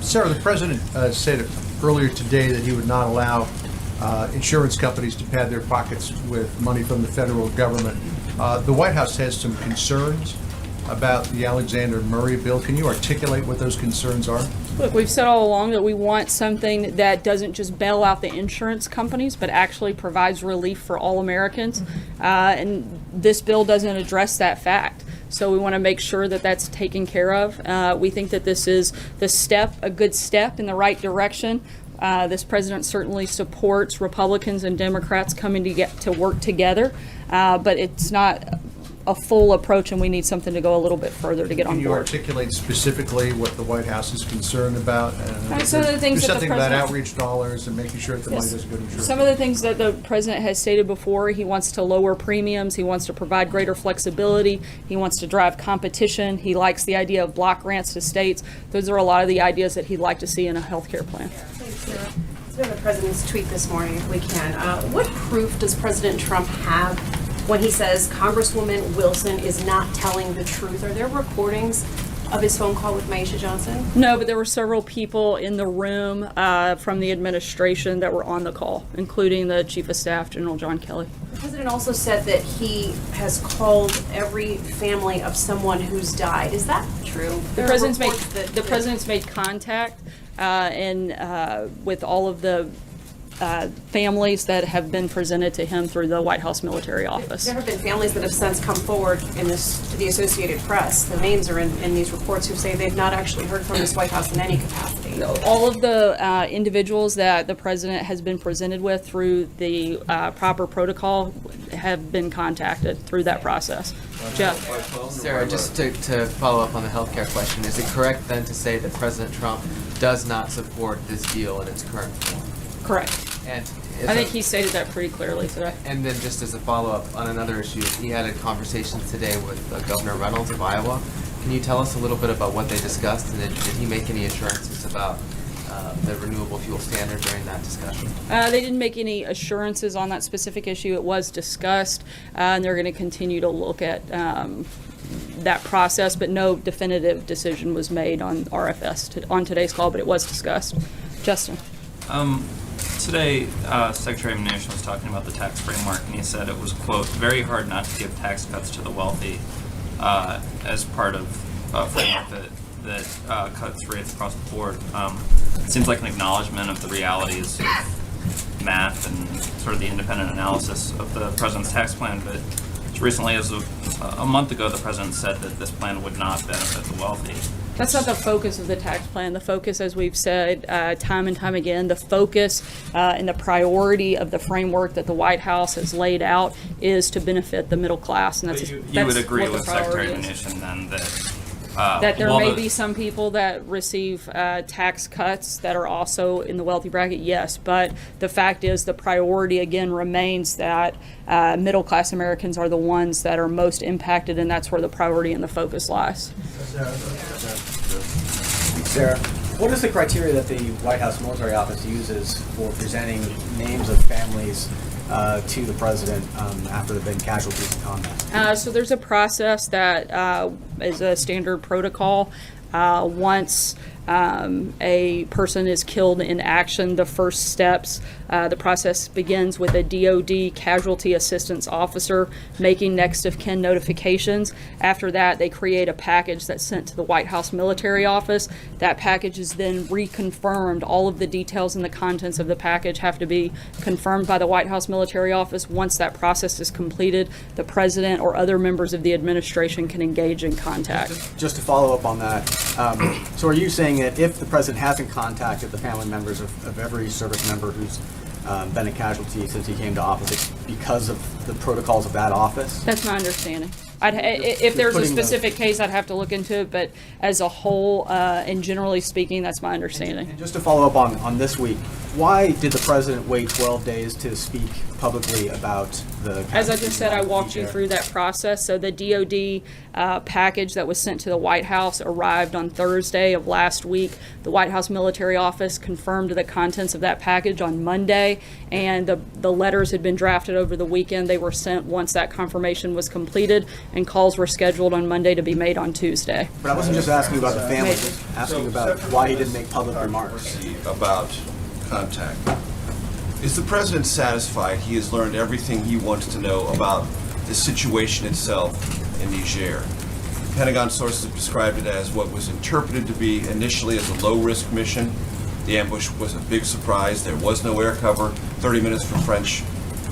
Sarah, the president said earlier today that he would not allow insurance companies to pad their pockets with money from the federal government. The White House has some concerns about the Alexander Murray bill. Can you articulate what those concerns are? Look, we've said all along that we want something that doesn't just bail out the insurance companies, but actually provides relief for all Americans. And this bill doesn't address that fact. So we want to make sure that that's taken care of. We think that this is a good step in the right direction. This president certainly supports Republicans and Democrats coming to work together, but it's not a full approach, and we need something to go a little bit further to get on board. Can you articulate specifically what the White House is concerned about? Some of the things do that the something about president- outreach dollars and making sure that the money Yes. doesn't go to insurance. Some of the things that the president has stated before, he wants to lower premiums, he wants to provide greater flexibility, he wants to drive competition, he likes the idea of block grants to states. Those are a lot of the ideas that he'd like to see in a health care plan. Thanks, Sarah. Let's go to the president's tweet this morning, if we can. What proof does President Trump have when he says Congresswoman Wilson is not telling the truth? Are there recordings of his phone call with Maisha Johnson? No, but there were several people in the room from the administration that were on the call, including the Chief of Staff, General John Kelly. The president also said that he has called every family of someone who's died. Is that true? The president's made contact with all of the families that have been presented to him through the White House Military Office. There have been families that have since come forward to the Associated Press. The names are in these reports who say they've not actually heard from this White House in any capacity. All of the individuals that the president has been presented with through the proper protocol have been contacted through that process. Jeff? Sarah, just to follow up on the healthcare question, is it correct then to say that President Trump does not support this deal in its current form? Correct. And I think he stated that pretty clearly today. And then just as a follow-up on another issue, he had a conversation today with Governor Reynolds of Iowa. Can you tell us a little bit about what they discussed, and did he make any assurances about the renewable fuel standard during that discussion? They didn't make any assurances on that specific issue. It was discussed, and they're going to continue to look at that process, but no definitive decision was made on RFS on today's call, but it was discussed. Justin? Today, Secretary Mnuchin was talking about the tax framework, and he said it was, quote, very hard not to give tax cuts to the wealthy as part of a framework that cuts rates across the board. It seems like an acknowledgement of the realities of math and sort of the independent analysis of the president's tax plan, but as recently as a month ago, the president said that this plan would not benefit the wealthy. That's not the focus of the tax plan. The focus, as we've said time and time again, the focus and the priority of the framework that the White House has laid out is to benefit the middle class. And that's you would agree what the with Secretary priority is. Mnuchin then That there may be some people that receive tax cuts that are also in the wealthy bracket, yes, but the fact is the priority again remains that middle class Americans are the ones that are most impacted, and that's where the priority and the focus lies. Sarah, what is the criteria that the White House Military Office uses for presenting names of families to the president after they've been casualties in combat? So there's a process that is a standard protocol. Once a person is killed in action, the first steps, the process begins with a DOD casualty assistance officer making next of kin notifications. After that, they create a package that's sent to the White House Military Office. That package is then reconfirmed. All of the details and the contents of the package have to be confirmed by the White House Military Office. Once that process is completed, the president or other members of the administration can engage in contact. Just to follow up on that, so are you saying that if the president hasn't contacted the family members of every service member who's been a casualty since he came to office, it's because of the protocols of that office? That's my understanding. If there's a specific case, I'd have to look into it, but as a whole, and generally speaking, that's my understanding. And just to follow up on this week, why did the president wait 12 days to speak publicly about the... As I just said, I walked you through that process. So the DOD package that was sent to the White House arrived on Thursday of last week. The White House Military Office confirmed the contents of that package on Monday, and the letters had been drafted over the weekend. They were sent once that confirmation was completed, and calls were scheduled on Monday to be made on Tuesday. But I wasn't just asking about the family, just asking about why he didn't make public remarks. About contact. Is the president satisfied he has learned everything he wants to know about the situation itself in Niger? Pentagon sources have described it as what was interpreted to be initially as a low-risk mission. The ambush was a big surprise. There was no air cover. 30 minutes for French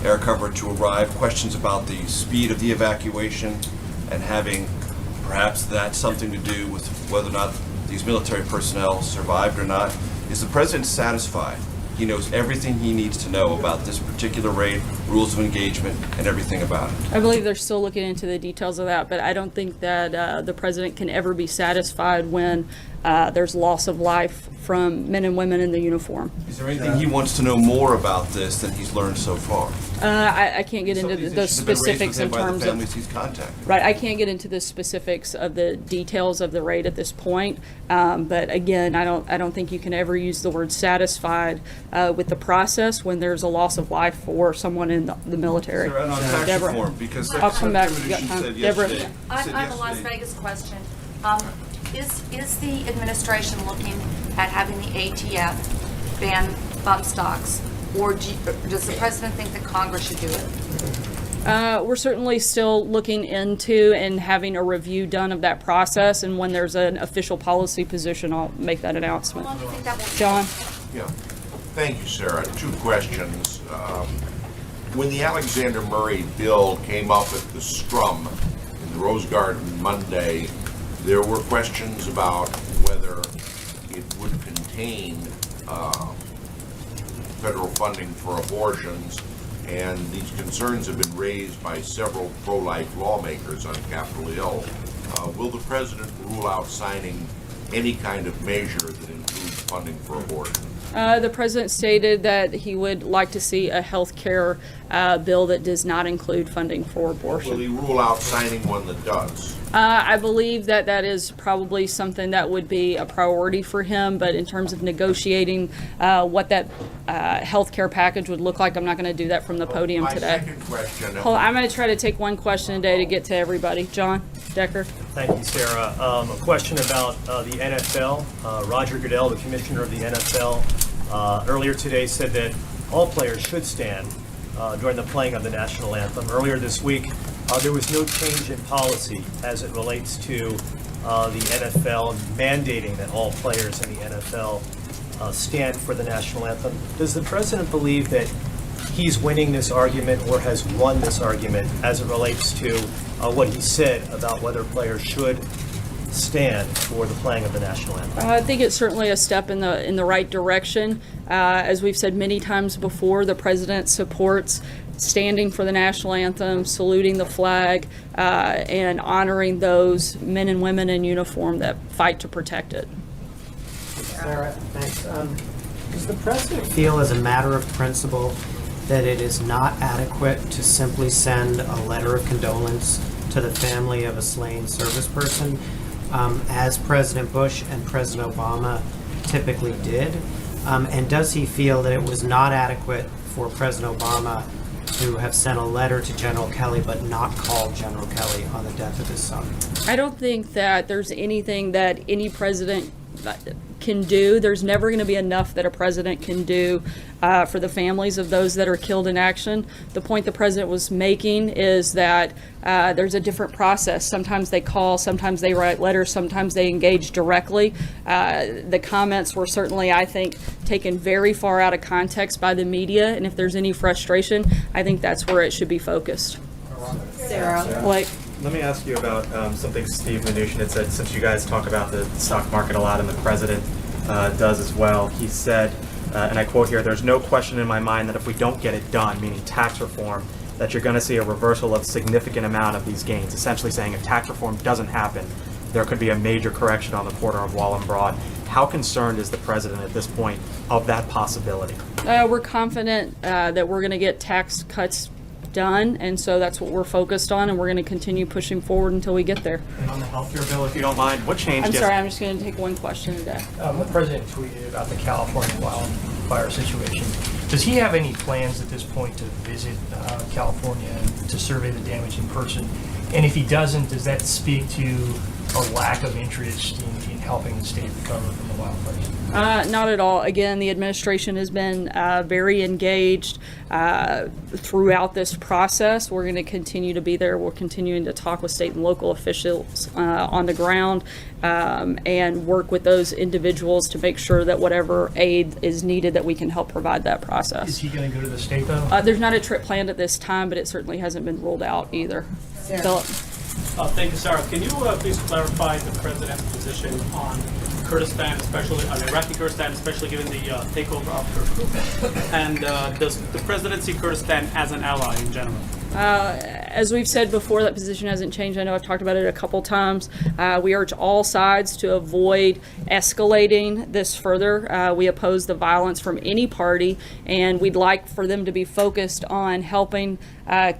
air cover to arrive. Questions about the speed of the evacuation and having perhaps that something to do with whether or not these military personnel survived or not. Is the president satisfied he knows everything he needs to know about this particular raid, rules of engagement, and everything about it? I believe they're still looking into the details of that, but I don't think that the president can ever be satisfied when there's loss of life from men and women in the uniform. Is there anything he wants to know more about this than he's learned so far? I can't get into the specifics in terms of he's contacted. Right. I can't get into the specifics of the details of the raid at this point. But again, I don't think you can ever use the word satisfied with the process when there's a loss of life for someone in the military. Sir, on tax Deborah, reform, because I'll come back. Secretary Mnuchin said Deborah. yesterday- I said have a Las yesterday- Vegas question. Is the administration looking at having the ATF ban bump stocks, or does the president think that Congress should do it? We're certainly still looking into and having a review done of that process, and when there's an official policy position, I'll make that announcement. How long do you think that will John? Yeah. Thank you, Sarah. 2 questions. When the Alexander Murray bill came up at the Scrum in the Rose Garden Monday, there were questions about whether it would contain federal funding for abortions, and these concerns have been raised by several pro-life lawmakers on Capitol Hill. Will the president rule out signing any kind of measure that includes funding for abortion? The president stated that he would like to see a health care bill that does not include funding for abortion. Will he rule out signing one that does? I believe that that is probably something that would be a priority for him, but in terms of negotiating what that health care package would look like, I'm not going to do that from the podium today. Second question. Hold on, I'm going to try to take one question a day to get to everybody. John Decker. Thank you, Sarah. A question about the NFL. Roger Goodell, the commissioner of the NFL, earlier today said that all players should stand during the playing of the national anthem. Earlier this week, there was no change in policy as it relates to the NFL mandating that all players in the NFL stand for the national anthem. Does the president believe that he's winning this argument or has won this argument as it relates to what he said about whether players should stand for the playing of the national anthem? I think it's certainly a step in the right direction. As we've said many times before, the president supports standing for the national anthem, saluting the flag, and honoring those men and women in uniform that fight to protect it. Sarah, thanks. Does the president feel, as a matter of principle, that it is not adequate to simply send a letter of condolence to the family of a slain service person, as President Bush and President Obama typically did? And does he feel that it was not adequate for President Obama to have sent a letter to General Kelly but not called General Kelly on the death of his son? I don't think that there's anything that any president can do. There's never going to be enough that a president can do for the families of those that are killed in action. The point the president was making is that there's a different process. Sometimes they call, sometimes they write letters, sometimes they engage directly. The comments were certainly, I think, taken very far out of context by the media, and if there's any frustration, I think that's where it should be focused. Sarah. Like, let me ask you about something Steve Mnuchin had said, since you guys talk about the stock market a lot and the president does as well. He said, and I quote here, "There's no question in my mind that if we don't get it done," meaning tax reform, that you're going to see a reversal of significant amount of these gains, essentially saying if tax reform doesn't happen, there could be a major correction on the corner of Wall and Broad. How concerned is the president at this point of that possibility? We're confident that we're going to get tax cuts done, and so that's what we're focused on, and we're going to continue pushing forward until we get there. And on the healthcare bill, if you don't mind, what changed? I'm sorry, I'm just going to take one question today. The president tweeted about the California wildfire situation. Does he have any plans at this point to visit California and to survey the damage in person? And if he doesn't, does that speak to a lack of interest in helping the state recover from the wildfires? Not at all. Again, the administration has been very engaged throughout this process. We're going to continue to be there. We're continuing to talk with state and local officials on the ground and work with those individuals to make sure that whatever aid is needed, that we can help provide that process. Is he going to go to the state, though? There's not a trip planned at this time, but it certainly hasn't been ruled out either. Philip? Thank you, Sarah. Can you please clarify the president's position on Kurdistan, especially on Iraqi Kurdistan, especially given the takeover of Kirkuk? And does the president see Kurdistan as an ally in general? As we've said before, that position hasn't changed. I know I've talked about it a couple times. We urge all sides to avoid escalating this further. We oppose the violence from any party, and we'd like for them to be focused on helping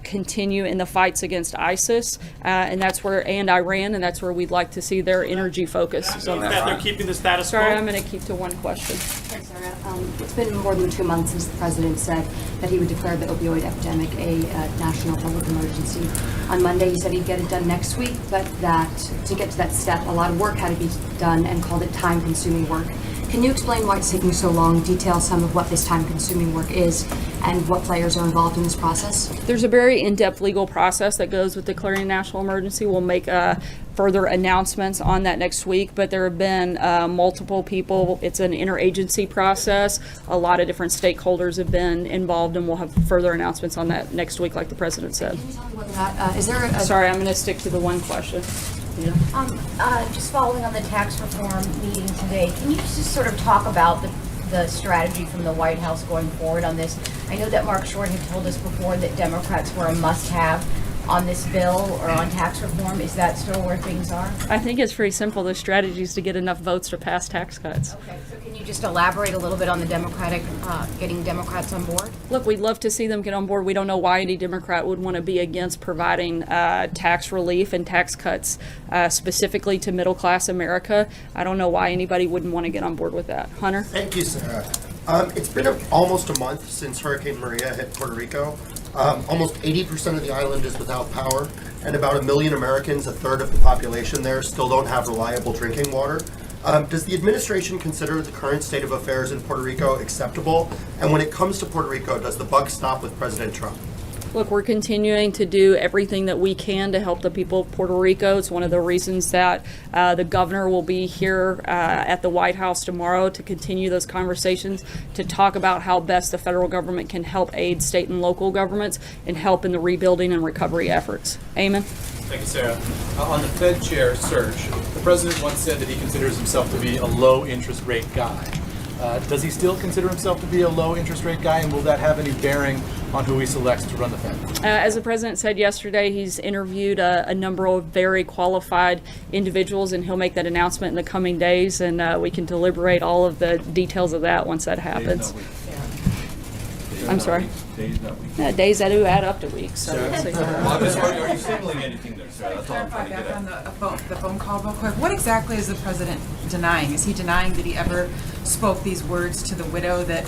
continue in the fights against ISIS, and Iran, and that's where we'd like to see their energy focus. So that they're keeping the status quo? Sorry, I'm going to keep to one question. Hey, Sarah. It's been more than 2 months since the president said that he would declare the opioid epidemic a national public emergency. On Monday, he said he'd get it done next week, but that to get to that step, a lot of work had to be done and called it time-consuming work. Can you explain why it's taking so long, detail some of what this time-consuming work is, and what players are involved in this process? There's a very in-depth legal process that goes with declaring a national emergency. We'll make further announcements on that next week, but there have been multiple people. It's an interagency process. A lot of different stakeholders have been involved, and we'll have further announcements on that next week, like the president said. Can you tell me whether or not, is there a... Sorry, I'm going to stick to the one question. Yeah. Just following on the tax reform meeting today, can you just sort of talk about the strategy from the White House going forward on this? I know that Mark Short had told us before that Democrats were a must-have on this bill or on tax reform. Is that still where things are? I think it's pretty simple. The strategy is to get enough votes to pass tax cuts. Okay, so can you just elaborate a little bit on the getting Democrats on board? Look, we'd love to see them get on board. We don't know why any Democrat would want to be against providing tax relief and tax cuts specifically to middle-class America. I don't know why anybody wouldn't want to get on board with that. Hunter? Thank you, Sarah. It's been almost a month since Hurricane Maria hit Puerto Rico. Almost 80% of the island is without power, and about 1 million Americans, a third of the population there, still don't have reliable drinking water. Does the administration consider the current state of affairs in Puerto Rico acceptable? And when it comes to Puerto Rico, does the buck stop with President Trump? Look, we're continuing to do everything that we can to help the people of Puerto Rico. It's one of the reasons that the governor will be here at the White House tomorrow to continue those conversations, to talk about how best the federal government can help aid state and local governments and help in the rebuilding and recovery efforts. Eamon? Thank you, Sarah. On the Fed chair search, the president once said that he considers himself to be a low interest rate guy. Does he still consider himself to be a low interest rate guy, and will that have any bearing on who he selects to run the Fed? As the president said yesterday, he's interviewed a number of very qualified individuals, and he'll make that announcement in the coming days, and we can deliberate all of the details of that once that happens. I'm sorry? Days, not weeks. Days that do add up to weeks. So we'll see. Are you signaling anything there, sir? That's all I'm trying to get On at. the phone call real quick, what exactly is the president denying? Is he denying that he ever spoke these words to the widow, that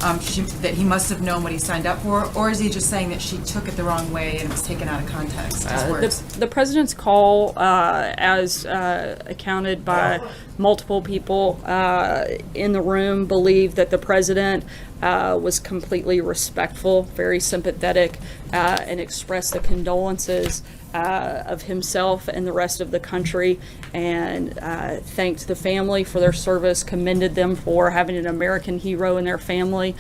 that he must have known what he signed up for, or is he just saying that she took it the wrong way and it was taken out of context? His words? The president's call, as accounted by multiple people in the room, believe that the president was completely respectful, very sympathetic, and expressed the condolences of himself and the rest of the country, and thanked the family for their service, commended them for having an American hero in their family,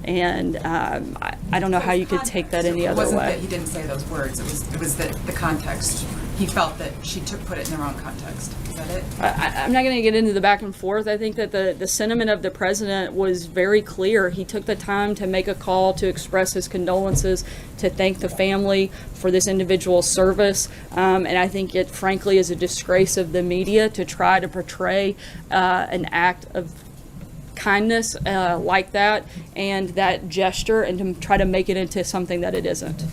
and I don't know how you could take that any other way. It wasn't that he didn't say those words, it was that the context he felt that she put it in the wrong context. Is that it? I'm not going to get into the back and forth. I think that the sentiment of the president was very clear. He took the time to make a call to express his condolences, to thank the family for this individual's service. And I think it frankly is a disgrace of the media to try to portray an act of kindness like that and that gesture and to try to make it into something that it isn't.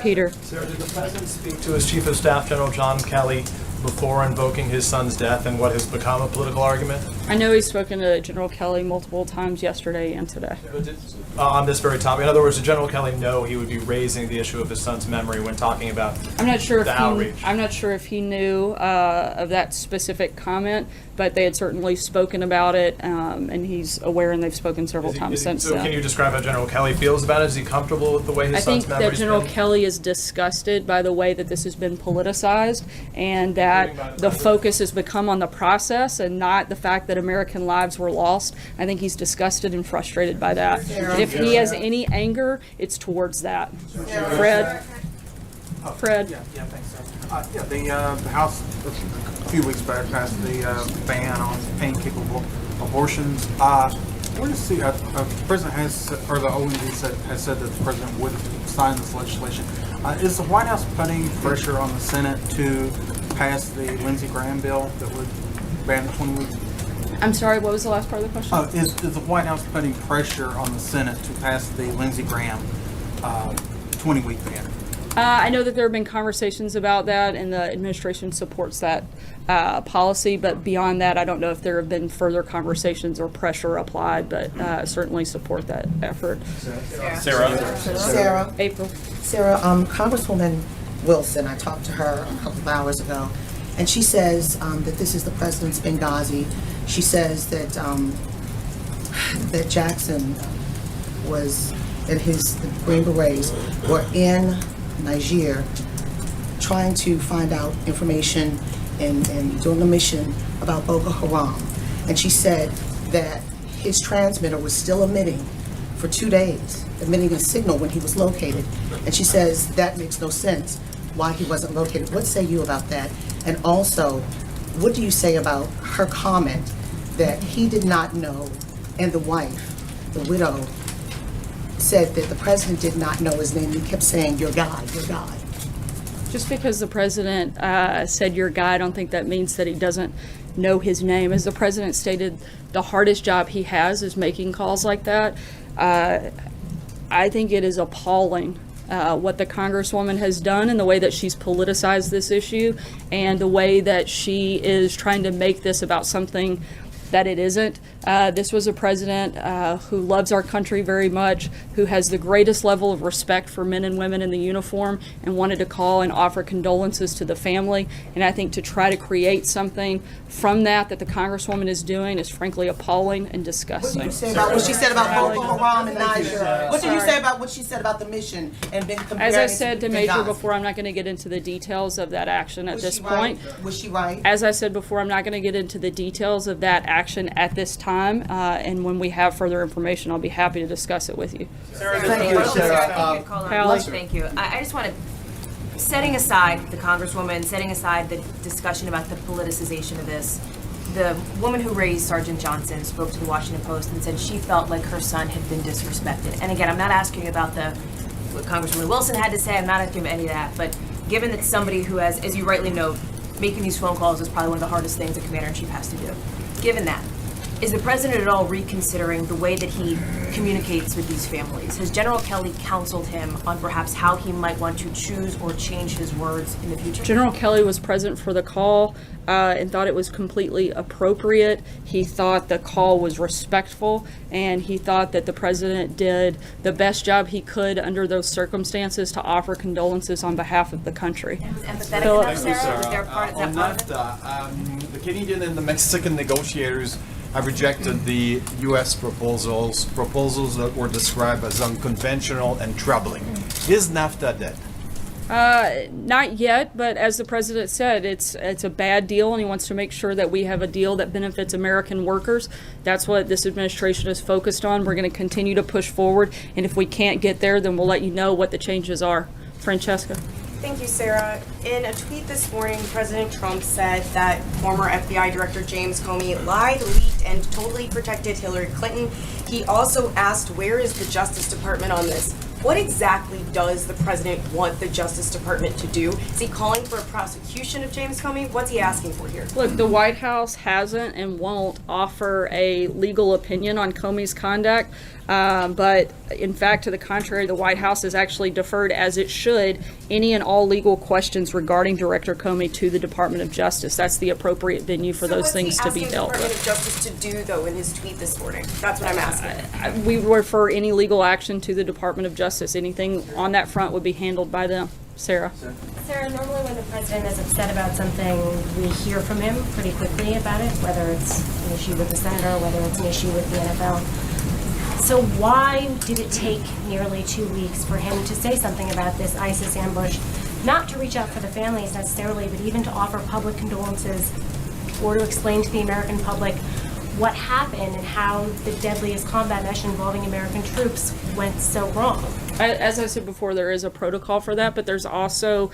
Peter. Sarah, did the president speak to his chief of staff, General John Kelly, before invoking his son's death and what has become a political argument? I know he's spoken to General Kelly multiple times yesterday and today. On this very topic, in other words, did General Kelly know he would be raising the issue of his son's memory when talking about I'm not sure the outreach? I'm not sure if he knew of that specific comment, but they had certainly spoken about it, and he's aware, and they've spoken several times since So then. can you describe how General Kelly feels about it? Is he comfortable with the way his I son's think memory that General Kelly is disgusted by the way that this has been politicized, and that the focus has become on the process and not the fact that American lives were lost. I think he's disgusted and frustrated by that. And if he has any anger, it's towards that. Fred? Fred? Yeah, thanks. The House a few weeks back passed the ban on pain-capable abortions. Where does the president or the ONG has said that the president would sign this legislation? Is the White House putting pressure on the Senate to pass the Lindsey Graham bill that would ban the 20-week? I'm sorry, what was the last part of the question? Is the White House putting pressure on the Senate to pass the Lindsey Graham 20-week ban? I know that there have been conversations about that, and the administration supports that policy, but beyond that, I don't know if there have been further conversations or pressure applied, but certainly support that effort. Sarah. April. Sarah, Congresswoman Wilson, I talked to her a couple of hours ago, and she says that this is the president's Benghazi. She says that that Jackson was, and the Green Berets were in Niger trying to find out information and doing a mission about Boko Haram. And she said that his transmitter was still emitting for 2 days, emitting a signal when he was located. And she says that makes no sense why he wasn't located. What say you about that? And also, what do you say about her comment that he did not know, and the wife, the widow, said that the president did not know his name. He kept saying, "Your God, your God." Just because the president said your guy, I don't think that means that he doesn't know his name. As the president stated, the hardest job he has is making calls like that. I think it is appalling what the Congresswoman has done and the way that she's politicized this issue and the way that she is trying to make this about something that it isn't. This was a president who loves our country very much, who has the greatest level of respect for men and women in the uniform, and wanted to call and offer condolences to the family. And I think to try to create something from that the Congresswoman is doing is frankly appalling and disgusting. What did you say about what she said about Boko Haram and Niger? What did you say about what she said about the mission and been comparing? As I said to Major Benghazi? before, I'm not going to get into the details of that action at this point. Was she right? As I said before, I'm not going to get into the details of that action at this time. And when we have further information, I'll be happy to discuss it with you. Thank you, Sarah. Pally? Thank you. I just want to, setting aside the Congresswoman, setting aside the discussion about the politicization of this, the woman who raised Sergeant Johnson spoke to the Washington Post and said she felt like her son had been disrespected. And again, I'm not asking about what Congresswoman Wilson had to say. I'm not asking about any of that. But given that somebody who has, as you rightly note, making these phone calls is probably one of the hardest things a commander-in-chief has to do. Given that, is the president at all reconsidering the way that he communicates with these families? Has General Kelly counseled him on perhaps how he might want to choose or change his words in the future? General Kelly was present for the call and thought it was completely appropriate. He thought the call was respectful, and he thought that the president did the best job he could under those circumstances to offer condolences on behalf of the country. Empathetic enough, Sarah? Was there part of On that part of it? NAFTA, the Canadian and the Mexican negotiators have rejected the U.S. proposals that were described as unconventional and troubling. Is NAFTA dead? Not yet, but as the president said, it's a bad deal, and he wants to make sure that we have a deal that benefits American workers. That's what this administration is focused on. We're going to continue to push forward, and if we can't get there, then we'll let you know what the changes are. Francesca? Thank you, Sarah. In a tweet this morning, President Trump said that former FBI Director James Comey lied, leaked, and totally protected Hillary Clinton. He also asked, where is the Justice Department on this? What exactly does the president want the Justice Department to do? Is he calling for a prosecution of James Comey? What's he asking for here? Look, the White House hasn't and won't offer a legal opinion on Comey's conduct, but in fact, to the contrary, the White House has actually deferred, as it should, any and all legal questions regarding Director Comey to the Department of Justice. That's the appropriate venue for those things to be dealt with. What's he asking the Department of Justice to do, though, in his tweet this morning? That's what I'm asking. We refer any legal action to the Department of Justice. Anything on that front would be handled by them. Sarah? Sarah, normally when the president is upset about something, we hear from him pretty quickly about it, whether it's an issue with the senator, whether it's an issue with the NFL. So why did it take nearly 2 weeks for him to say something about this ISIS ambush? Not to reach out for the families necessarily, but even to offer public condolences or to explain to the American public what happened and how the deadliest combat mission involving American troops went so wrong. As I said before, there is a protocol for that, but there's also,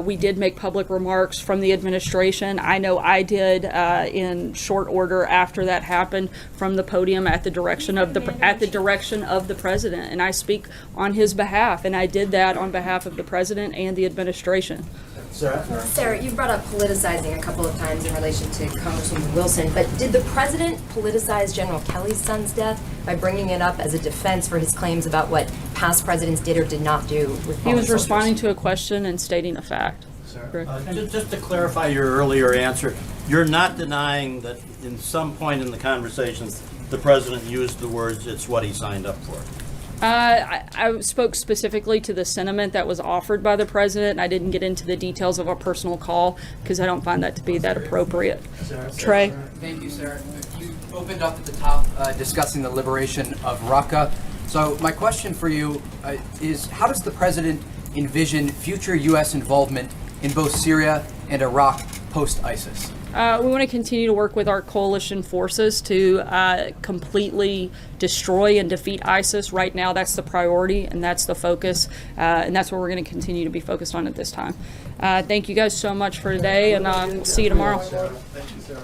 we did make public remarks from the administration. I know I did in short order after that happened from the podium at the direction of the president, and I speak on his behalf, and I did that on behalf of the president and the administration. Sarah, you've brought up politicizing a couple of times in relation to Congresswoman Wilson, but did the president politicize General Kelly's son's death by bringing it up as a defense for his claims about what past presidents did or did not do with He was responding to a question and stating a fact. Just to clarify your earlier answer, you're not denying that in some point in the conversations, the president used the words, "It's what he signed up for." I spoke specifically to the sentiment that was offered by the president, and I didn't get into the details of a personal call because I don't find that to be that appropriate. Trey? Thank you, Sarah. You opened up at the top discussing the liberation of Raqqa. So my question for you is, how does the president envision future U.S. involvement in both Syria and Iraq post-ISIS? We want to continue to work with our coalition forces to completely destroy and defeat ISIS. Right now, that's the priority, and that's the focus, and that's what we're going to continue to be focused on at this time. Thank you guys so much for today, and we'll see you tomorrow. Thank you, Sarah.